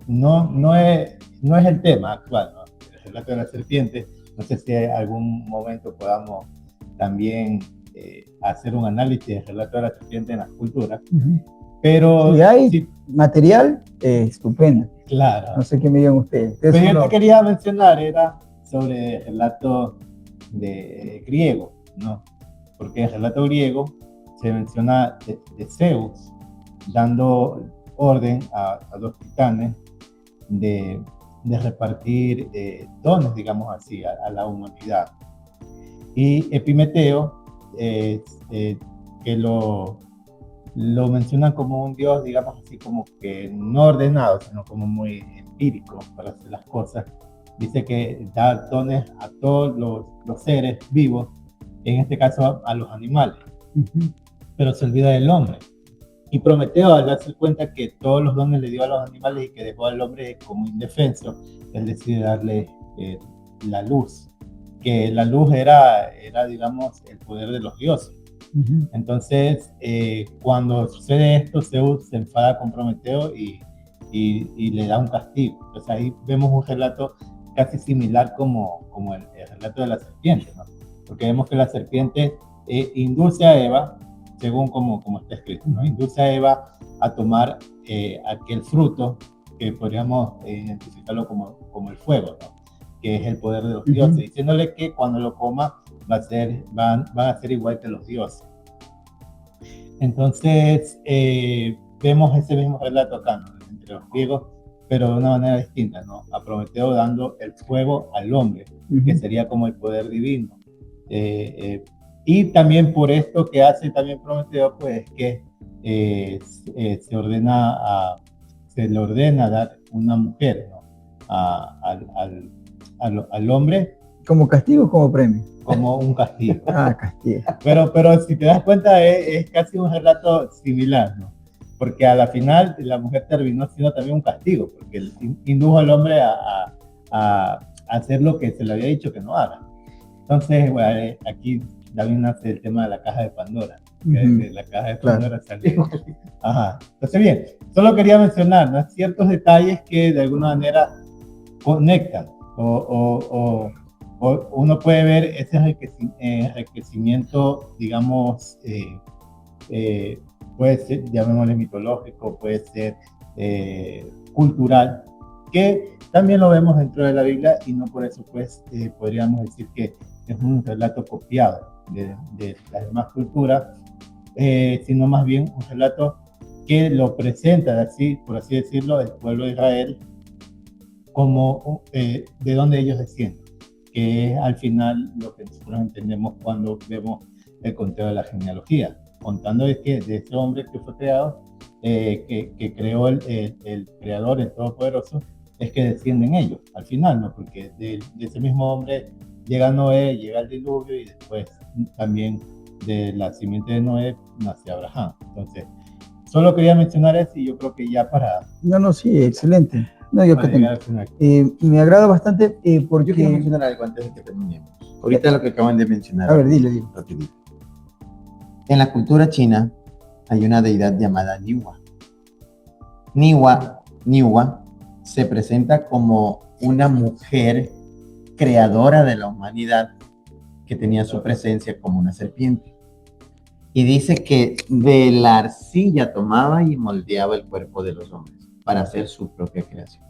S2: no es el tema actual, ¿no? El relato de la serpiente. No sé si en algún momento podamos también hacer un análisis del relato de la serpiente en las culturas, pero
S1: si hay material, estupendo.
S2: Claro.
S1: No sé qué me digan ustedes.
S2: Pero yo te quería mencionar era sobre el relato griego, ¿no? Porque en el relato griego se menciona de Zeus dando orden a 2 titanes de repartir dones, digamos así, a la humanidad. Y Epimeteo, que lo mencionan como un dios, digamos así, como que no ordenado, sino como muy empírico para hacer las cosas. Dice que da dones a todos los seres vivos en este caso a los animales,
S1: Ujú.
S2: pero se olvida del hombre. Y Prometeo, al darse cuenta que todos los dones le dio a los animales y que dejó al hombre como indefenso, él decide darle la luz, que la luz era, digamos, el poder de los dioses.
S1: Ujú.
S2: Entonces, cuando sucede esto, Zeus se enfada con Prometeo y le da un castigo. Entonces ahí vemos un relato casi similar como el relato de la serpiente, ¿no? Porque vemos que la serpiente induce a Eva, según como está escrito, ¿no? Induce a Eva a tomar aquel fruto que podríamos identificarlo como el fuego, ¿no? Que es el poder de los dioses, diciéndole que cuando lo coma van a ser igual que los dioses. Entonces, vemos ese mismo relato acá, ¿no? Entre los griegos, pero de una manera distinta, ¿no? A Prometeo dando el fuego al hombre, que sería como el poder divino. Y también por esto que hace también Prometeo, pues que se le ordena dar una mujer, ¿no? Al hombre.
S1: ¿Como castigo o como premio?
S2: Como un castigo.
S1: Ah, castigo.
S2: Pero si te das cuenta, es casi un relato similar, ¿no? Porque a la final la mujer terminó siendo también un castigo, porque indujo al hombre a hacer lo que se le había dicho que no haga. Entonces, bueno, aquí también nace el tema de la caja de Pandora. De la caja de Pandora salió. Ajá. Entonces, bien, solo quería mencionar, ¿no? Ciertos detalles que de alguna manera conectan o uno puede ver ese enriquecimiento, digamos, puede ser, llamémosle mitológico, puede ser cultural, que también lo vemos dentro de la Biblia y no por eso pues podríamos decir que es un relato copiado de las demás culturas, sino más bien un relato que lo presenta, por así decirlo, el pueblo de Israel como de donde ellos descienden, que es al final lo que nosotros entendemos cuando vemos el conteo de la genealogía, contando de ese hombre que fue creado, que creó el creador, el todopoderoso, es que descienden ellos, al final, ¿no? Porque de ese mismo hombre llega Noé, llega el diluvio y después también de la simiente de Noé nace Abraham. Entonces, solo quería mencionar eso y yo creo que ya para...
S1: No, sí, excelente. No, yo que tengo. Me agrada bastante porque...
S3: Yo quiero mencionar algo antes de que terminemos. Ahorita lo que acaban de mencionar.
S1: A ver, dile.
S3: En la cultura china hay una deidad llamada Niwa. Niwa se presenta como una mujer creadora de la humanidad que tenía su presencia como una serpiente. Y dice que de la arcilla tomaba y moldeaba el cuerpo de los hombres para hacer su propia creación.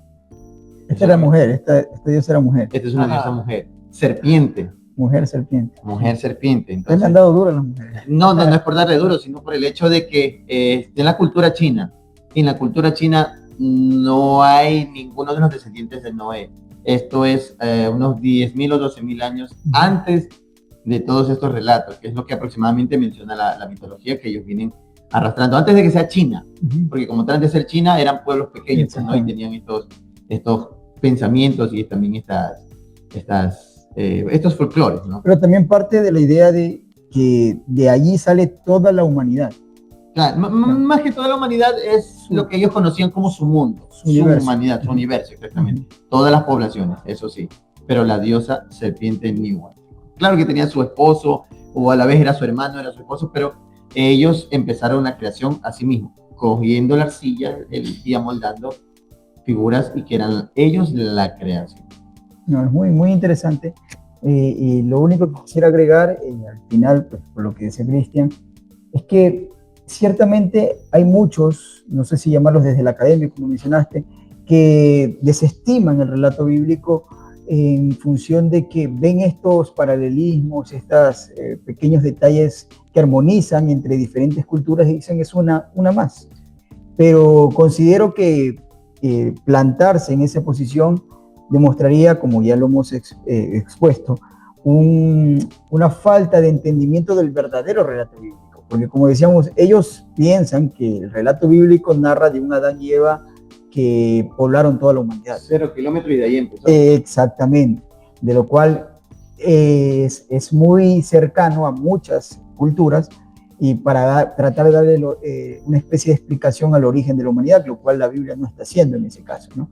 S1: Esta era mujer, esta diosa era mujer.
S3: Esta es una diosa mujer, serpiente.
S1: Mujer serpiente.
S3: Mujer serpiente.
S1: Entonces, le han dado duro a las mujeres.
S3: No es por darle duro, sino por el hecho de que en la cultura china no hay ninguno de los descendientes de Noé. Esto es unos 10.000 o 12.000 años antes de todos estos relatos, que es lo que aproximadamente menciona la mitología que ellos vienen arrastrando, antes de que sea China, porque como antes de ser China eran pueblos pequeños, ¿no? Y tenían estos pensamientos y también estos folclores, ¿no?
S1: Pero también parte de la idea de que de allí sale toda la humanidad.
S3: Claro, más que toda la humanidad es lo que ellos conocían como su mundo, su humanidad, su universo, exactamente. Todas las poblaciones, eso sí, pero la diosa serpiente Niwa. Claro que tenía su esposo, o a la vez era su hermano, era su esposo, pero ellos empezaron una creación a sí mismos, cogiendo la arcilla y amoldando figuras y que eran ellos la creación.
S1: No, es muy, muy interesante. Y lo único que quisiera agregar al final, pues, por lo que decía Cristian, es que ciertamente hay muchos, no sé si llamarlos desde la academia, como mencionaste, que desestiman el relato bíblico en función de que ven estos paralelismos, estos pequeños detalles que armonizan entre diferentes culturas y dicen es una más. Pero considero que plantarse en esa posición demostraría, como ya lo hemos expuesto, una falta de entendimiento del verdadero relato bíblico. Porque como decíamos, ellos piensan que el relato bíblico narra de un Adán y Eva que poblaron toda la humanidad.
S3: 0 kilómetros y de ahí empezó.
S1: Exactamente. De lo cual es muy cercano a muchas culturas y para tratar de darle una especie de explicación al origen de la humanidad, lo cual la Biblia no está haciendo en ese caso, ¿no?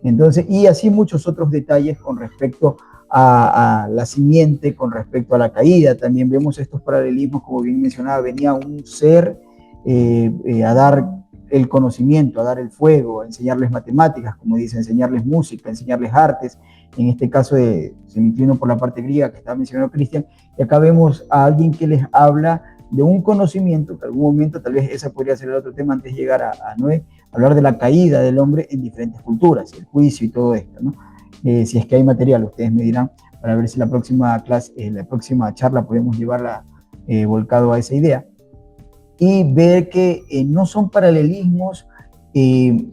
S1: Entonces, y así muchos otros detalles con respecto a la simiente, con respecto a la caída. También vemos estos paralelismos, como bien mencionaba, venía un ser a dar el conocimiento, a dar el fuego, a enseñarles matemáticas, como dice, enseñarles música, enseñarles artes. En este caso, se me inclino por la parte griega que estaba mencionando Cristian, y acá vemos a alguien que les habla de un conocimiento, que en algún momento, tal vez ese podría ser el otro tema antes de llegar a Noé, hablar de la caída del hombre en diferentes culturas, el juicio y todo esto, ¿no? Si es que hay material, ustedes me dirán, para ver si la próxima clase, la próxima charla podemos llevarla volcado a esa idea. Y ver que no son paralelismos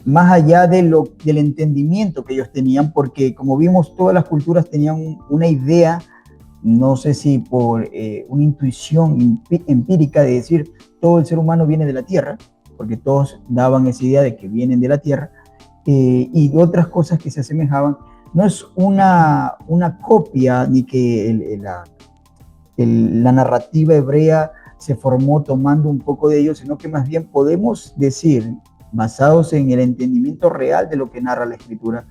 S1: más allá del entendimiento que ellos tenían, porque como vimos, todas las culturas tenían una idea, no sé si por una intuición empírica de decir, todo el ser humano viene de la Tierra, porque todos daban esa idea de que vienen de la Tierra, y otras cosas que se asemejaban. No es una copia, ni que la narrativa hebrea se formó tomando un poco de ello, sino que más bien podemos decir, basados en el entendimiento real de lo que narra la Escritura,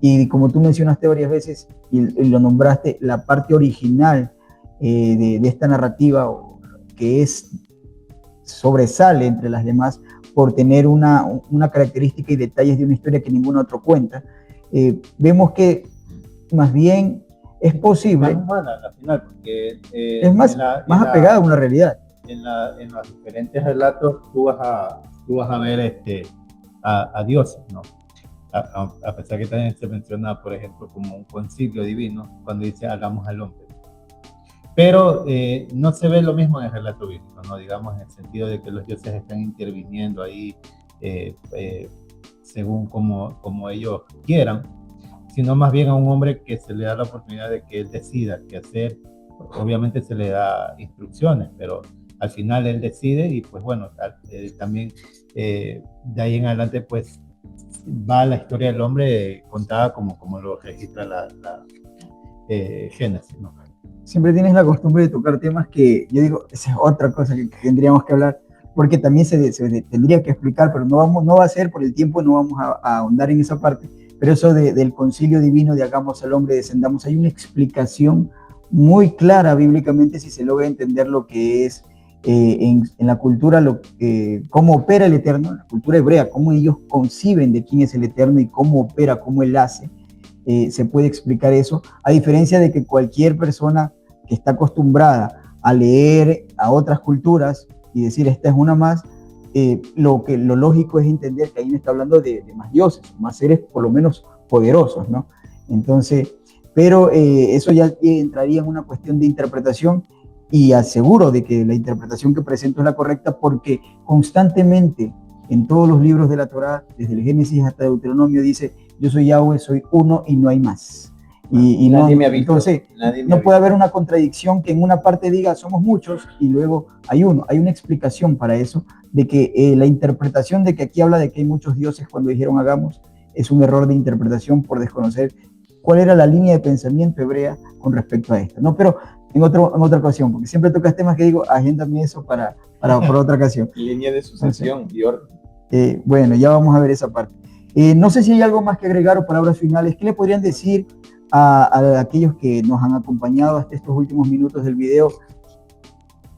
S1: y como tú mencionaste varias veces, y lo nombraste, la parte original de esta narrativa, que sobresale entre las demás por tener una característica y detalles de una historia que ningún otro cuenta, vemos que más bien es posible,
S2: más humana al final, porque
S1: es más apegada a una realidad.
S2: En los diferentes relatos tú vas a ver a Dios, ¿no? A pesar que también se menciona, por ejemplo, como un concilio divino, cuando dice hagamos al hombre. Pero no se ve lo mismo en el relato bíblico, ¿no? Digamos, en el sentido de que los dioses están interviniendo ahí según como ellos quieran, sino más bien a un hombre que se le da la oportunidad de que él decida qué hacer. Obviamente se le da instrucciones, pero al final él decide y pues bueno, también de ahí en adelante pues va la historia del hombre contada como lo registra la Génesis, ¿no?
S1: Siempre tienes la costumbre de tocar temas que yo digo, esa es otra cosa que tendríamos que hablar, porque también se tendría que explicar, pero no va a ser por el tiempo, no vamos a ahondar en esa parte, pero eso del concilio divino de hagamos al hombre, descendamos, hay una explicación muy clara bíblicamente si se logra entender lo que es en la cultura, cómo opera el Eterno, en la cultura hebrea, cómo ellos conciben de quién es el Eterno y cómo opera, cómo Él hace. Se puede explicar eso, a diferencia de que cualquier persona que está acostumbrada a leer a otras culturas y decir esta es una más, lo lógico es entender que ahí me está hablando de más dioses, más seres por lo menos poderosos, ¿no? Entonces, pero eso ya entraría en una cuestión de interpretación, y aseguro de que la interpretación que presento es la correcta, porque constantemente en todos los libros de la Torá, desde el Génesis hasta Deuteronomio, dice yo soy Yahweh, soy uno y no hay más. Y nadie me ha visto. Entonces, no puede haber una contradicción que en una parte diga somos muchos y luego hay uno. Hay una explicación para eso, de que la interpretación de que aquí habla de que hay muchos dioses cuando dijeron hagamos, es un error de interpretación por desconocer cuál era la línea de pensamiento hebrea con respecto a esto, ¿no? Pero en otra ocasión, porque siempre tocas temas que digo, agéndame eso para otra ocasión.
S3: Línea de sucesión y orden.
S1: Bueno, ya vamos a ver esa parte. No sé si hay algo más que agregar o palabras finales. ¿Qué le podrían decir a aquellos que nos han acompañado hasta estos últimos minutos del video?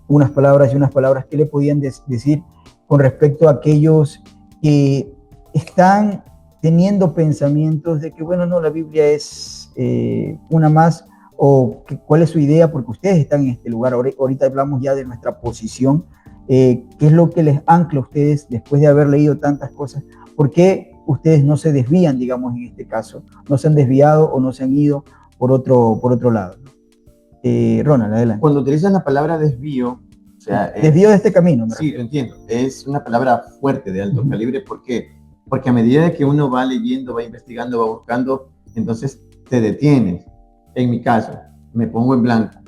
S1: Unas palabras y unas palabras. ¿Qué le podían decir con respecto a aquellos que están teniendo pensamientos de que, bueno, no, la Biblia es una más, o cuál es su idea? Porque ustedes están en este lugar. Ahorita hablamos ya de nuestra posición. ¿Qué es lo que les ancla a ustedes después de haber leído tantas cosas? ¿Por qué ustedes no se desvían, digamos, en este caso? No se han desviado o no se han ido por otro lado. Ronald, adelante.
S3: Cuando utilizas la palabra desvío, o sea,
S1: desvío de este camino.
S3: Sí, lo entiendo. Es una palabra fuerte, de alto calibre. ¿Por qué? Porque a medida de que uno va leyendo, va investigando, va buscando, entonces te detienes. En mi caso, me pongo en blanco.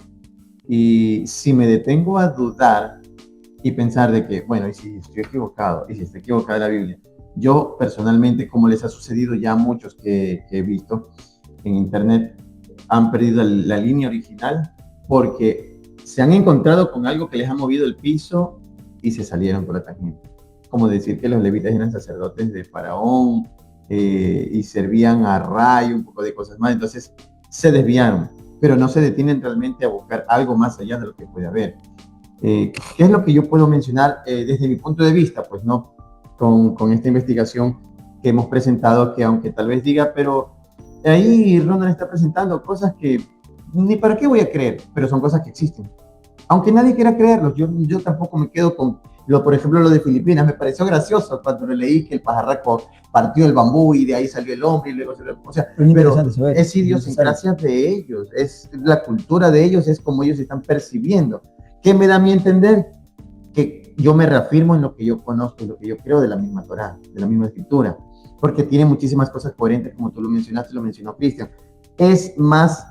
S3: Y si me detengo a dudar y pensar de que, bueno, y si estoy equivocado, y si está equivocada la Biblia, yo personalmente, como les ha sucedido ya a muchos que he visto en internet, han perdido la línea original porque se han encontrado con algo que les ha movido el piso y se salieron por la tangente. Como decir que los levitas eran sacerdotes de Faraón y servían a Ra y un poco de cosas más. Entonces se desviaron, pero no se detienen realmente a buscar algo más allá de lo que puede haber. ¿Qué es lo que yo puedo mencionar desde mi punto de vista? Pues no, con esta investigación que hemos presentado, que aunque tal vez diga, pero ahí Ronald está presentando cosas que ni para qué voy a creer, pero son cosas que existen. Aunque nadie quiera creerlos, yo tampoco me quedo con, por ejemplo, lo de Filipinas. Me pareció gracioso cuando leí que el pajarraco partió el bambú y de ahí salió el hombre y luego o sea, pero es idiosincrasia de ellos, es la cultura de ellos, es como ellos están percibiendo. ¿Qué me da a mí entender? Que yo me reafirmo en lo que yo conozco, en lo que yo creo de la misma Torá, de la misma escritura, porque tiene muchísimas cosas coherentes, como tú lo mencionaste, lo mencionó Cristian. Es más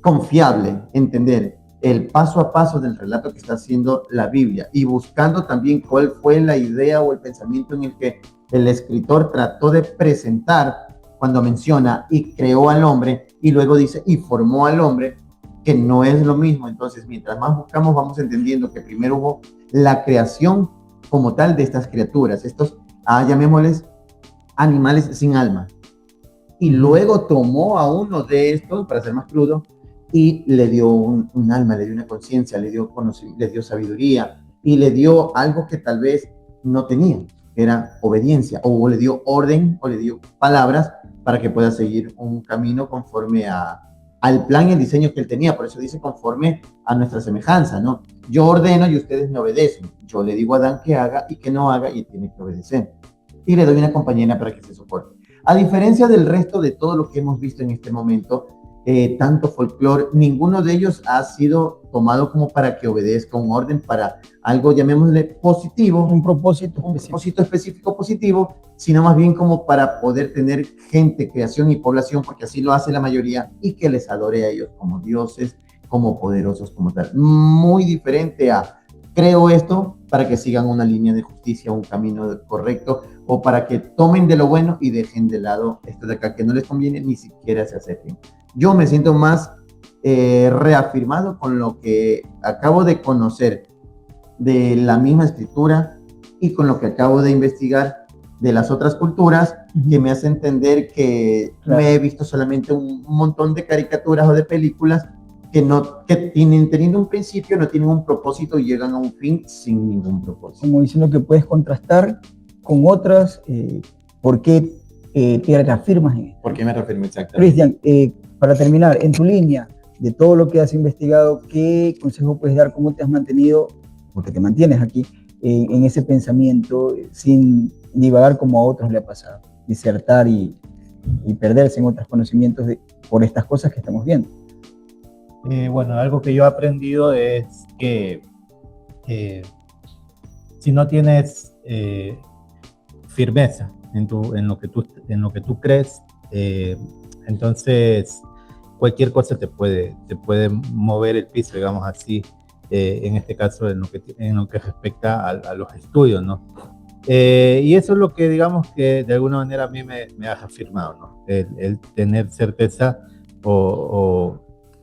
S3: confiable entender el paso a paso del relato que está haciendo la Biblia y buscando también cuál fue la idea o el pensamiento en el que el escritor trató de presentar cuando menciona y creó al hombre y luego dice y formó al hombre, que no es lo mismo. Entonces, mientras más buscamos, vamos entendiendo que primero hubo la creación como tal de estas criaturas, estos, llamémosles animales sin alma. Y luego tomó a uno de estos, para ser más crudo, y le dio un alma, le dio una conciencia, le dio sabiduría y le dio algo que tal vez no tenía, que era obediencia, o le dio orden, o le dio palabras para que pueda seguir un camino conforme al plan y el diseño que él tenía. Por eso dice conforme a nuestra semejanza, ¿no? Yo ordeno y ustedes me obedecen. Yo le digo a Adán que haga y que no haga y tiene que obedecer. Y le doy una compañera para que se soporte. A diferencia del resto de todo lo que hemos visto en este momento, tanto folclore, ninguno de ellos ha sido tomado como para que obedezca un orden, para algo, llamémosle positivo, un propósito específico positivo, sino más bien como para poder tener gente, creación y población, porque así lo hace la mayoría, y que les adore a ellos como dioses, como poderosos, como tal. Muy diferente a, creo esto para que sigan una línea de justicia, un camino correcto, o para que tomen de lo bueno y dejen de lado esto de acá que no les conviene, ni siquiera se acerquen. Yo me siento más reafirmado con lo que acabo de conocer de la misma escritura y con lo que acabo de investigar de las otras culturas, que me hace entender que me he visto solamente un montón de caricaturas o de películas que tienen, teniendo un principio, no tienen un propósito y llegan a un fin sin ningún propósito.
S1: Como diciendo que puedes contrastar con otras, ¿por qué te reafirmas en esto?
S3: ¿Por qué me reafirmo exactamente?
S1: Cristian, para terminar, en tu línea de todo lo que has investigado, ¿qué consejo puedes dar? ¿Cómo te has mantenido, porque te mantienes aquí, en ese pensamiento sin divagar como a otros le ha pasado? Disertar y perderse en otros conocimientos por estas cosas que estamos viendo.
S2: Bueno, algo que yo he aprendido es que si no tienes firmeza en lo que tú crees, entonces cualquier cosa te puede mover el piso, digamos así, en este caso en lo que respecta a los estudios, ¿no? Y eso es lo que, digamos, que de alguna manera a mí me ha afirmado, ¿no? El tener certeza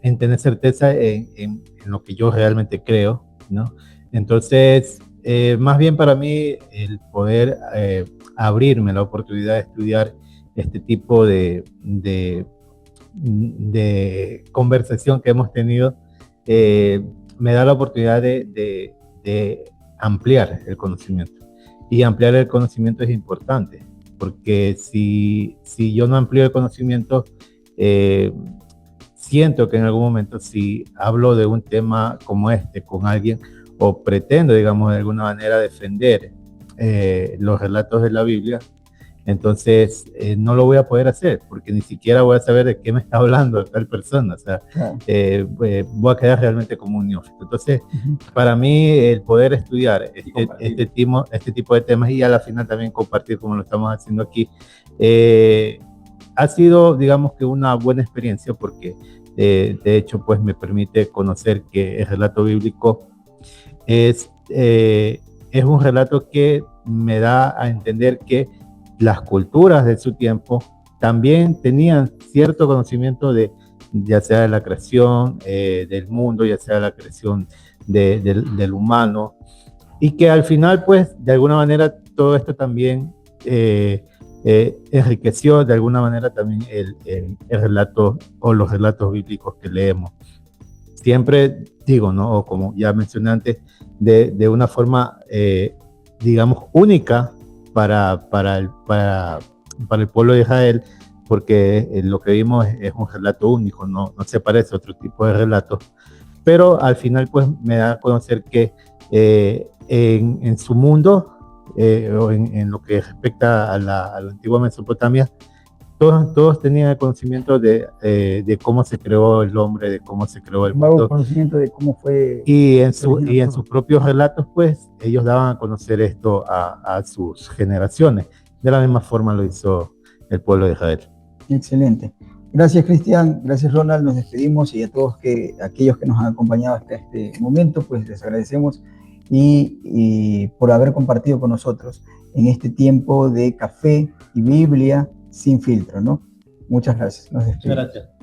S2: en tener certeza en lo que yo realmente creo, ¿no? Entonces, más bien para mí el poder abrirme la oportunidad de estudiar este tipo de conversación que hemos tenido, me da la oportunidad de ampliar el conocimiento. Y ampliar el conocimiento es importante, porque si yo no amplío el conocimiento, siento que en algún momento si hablo de un tema como este con alguien, o pretendo, digamos, de alguna manera defender los relatos de la Biblia, entonces no lo voy a poder hacer, porque ni siquiera voy a saber de qué me está hablando tal persona. O sea, voy a quedar realmente como un neófito. Entonces, para mí, el poder estudiar este tipo de temas y a la final también compartir como lo estamos haciendo aquí, ha sido, digamos, que una buena experiencia, porque de hecho, pues me permite conocer que el relato bíblico es un relato que me da a entender que las culturas de su tiempo también tenían cierto conocimiento de ya sea de la creación del mundo, ya sea la creación del humano, y que al final, pues, de alguna manera, todo esto también enriqueció de alguna manera también el relato o los relatos bíblicos que leemos. Siempre digo, ¿no? O como ya mencioné antes, de una forma, digamos, única para el pueblo de Israel, porque lo que vimos es un relato único, no se parece a otro tipo de relatos, pero al final pues me da a conocer que en su mundo, o en lo que respecta a la antigua Mesopotamia, todos tenían el conocimiento de cómo se creó el hombre, de cómo se creó el mundo.
S1: Conocimiento de cómo fue.
S2: Y en sus propios relatos, pues, ellos daban a conocer esto a sus generaciones. De la misma forma lo hizo el pueblo de Israel.
S1: Excelente. Gracias, Cristian. Gracias, Ronald. Nos despedimos, y a todos aquellos que nos han acompañado hasta este momento, pues les agradecemos y por haber compartido con nosotros en este tiempo de café y Biblia sin filtro, ¿no? Muchas gracias. Nos despedimos.
S2: Muchas gracias.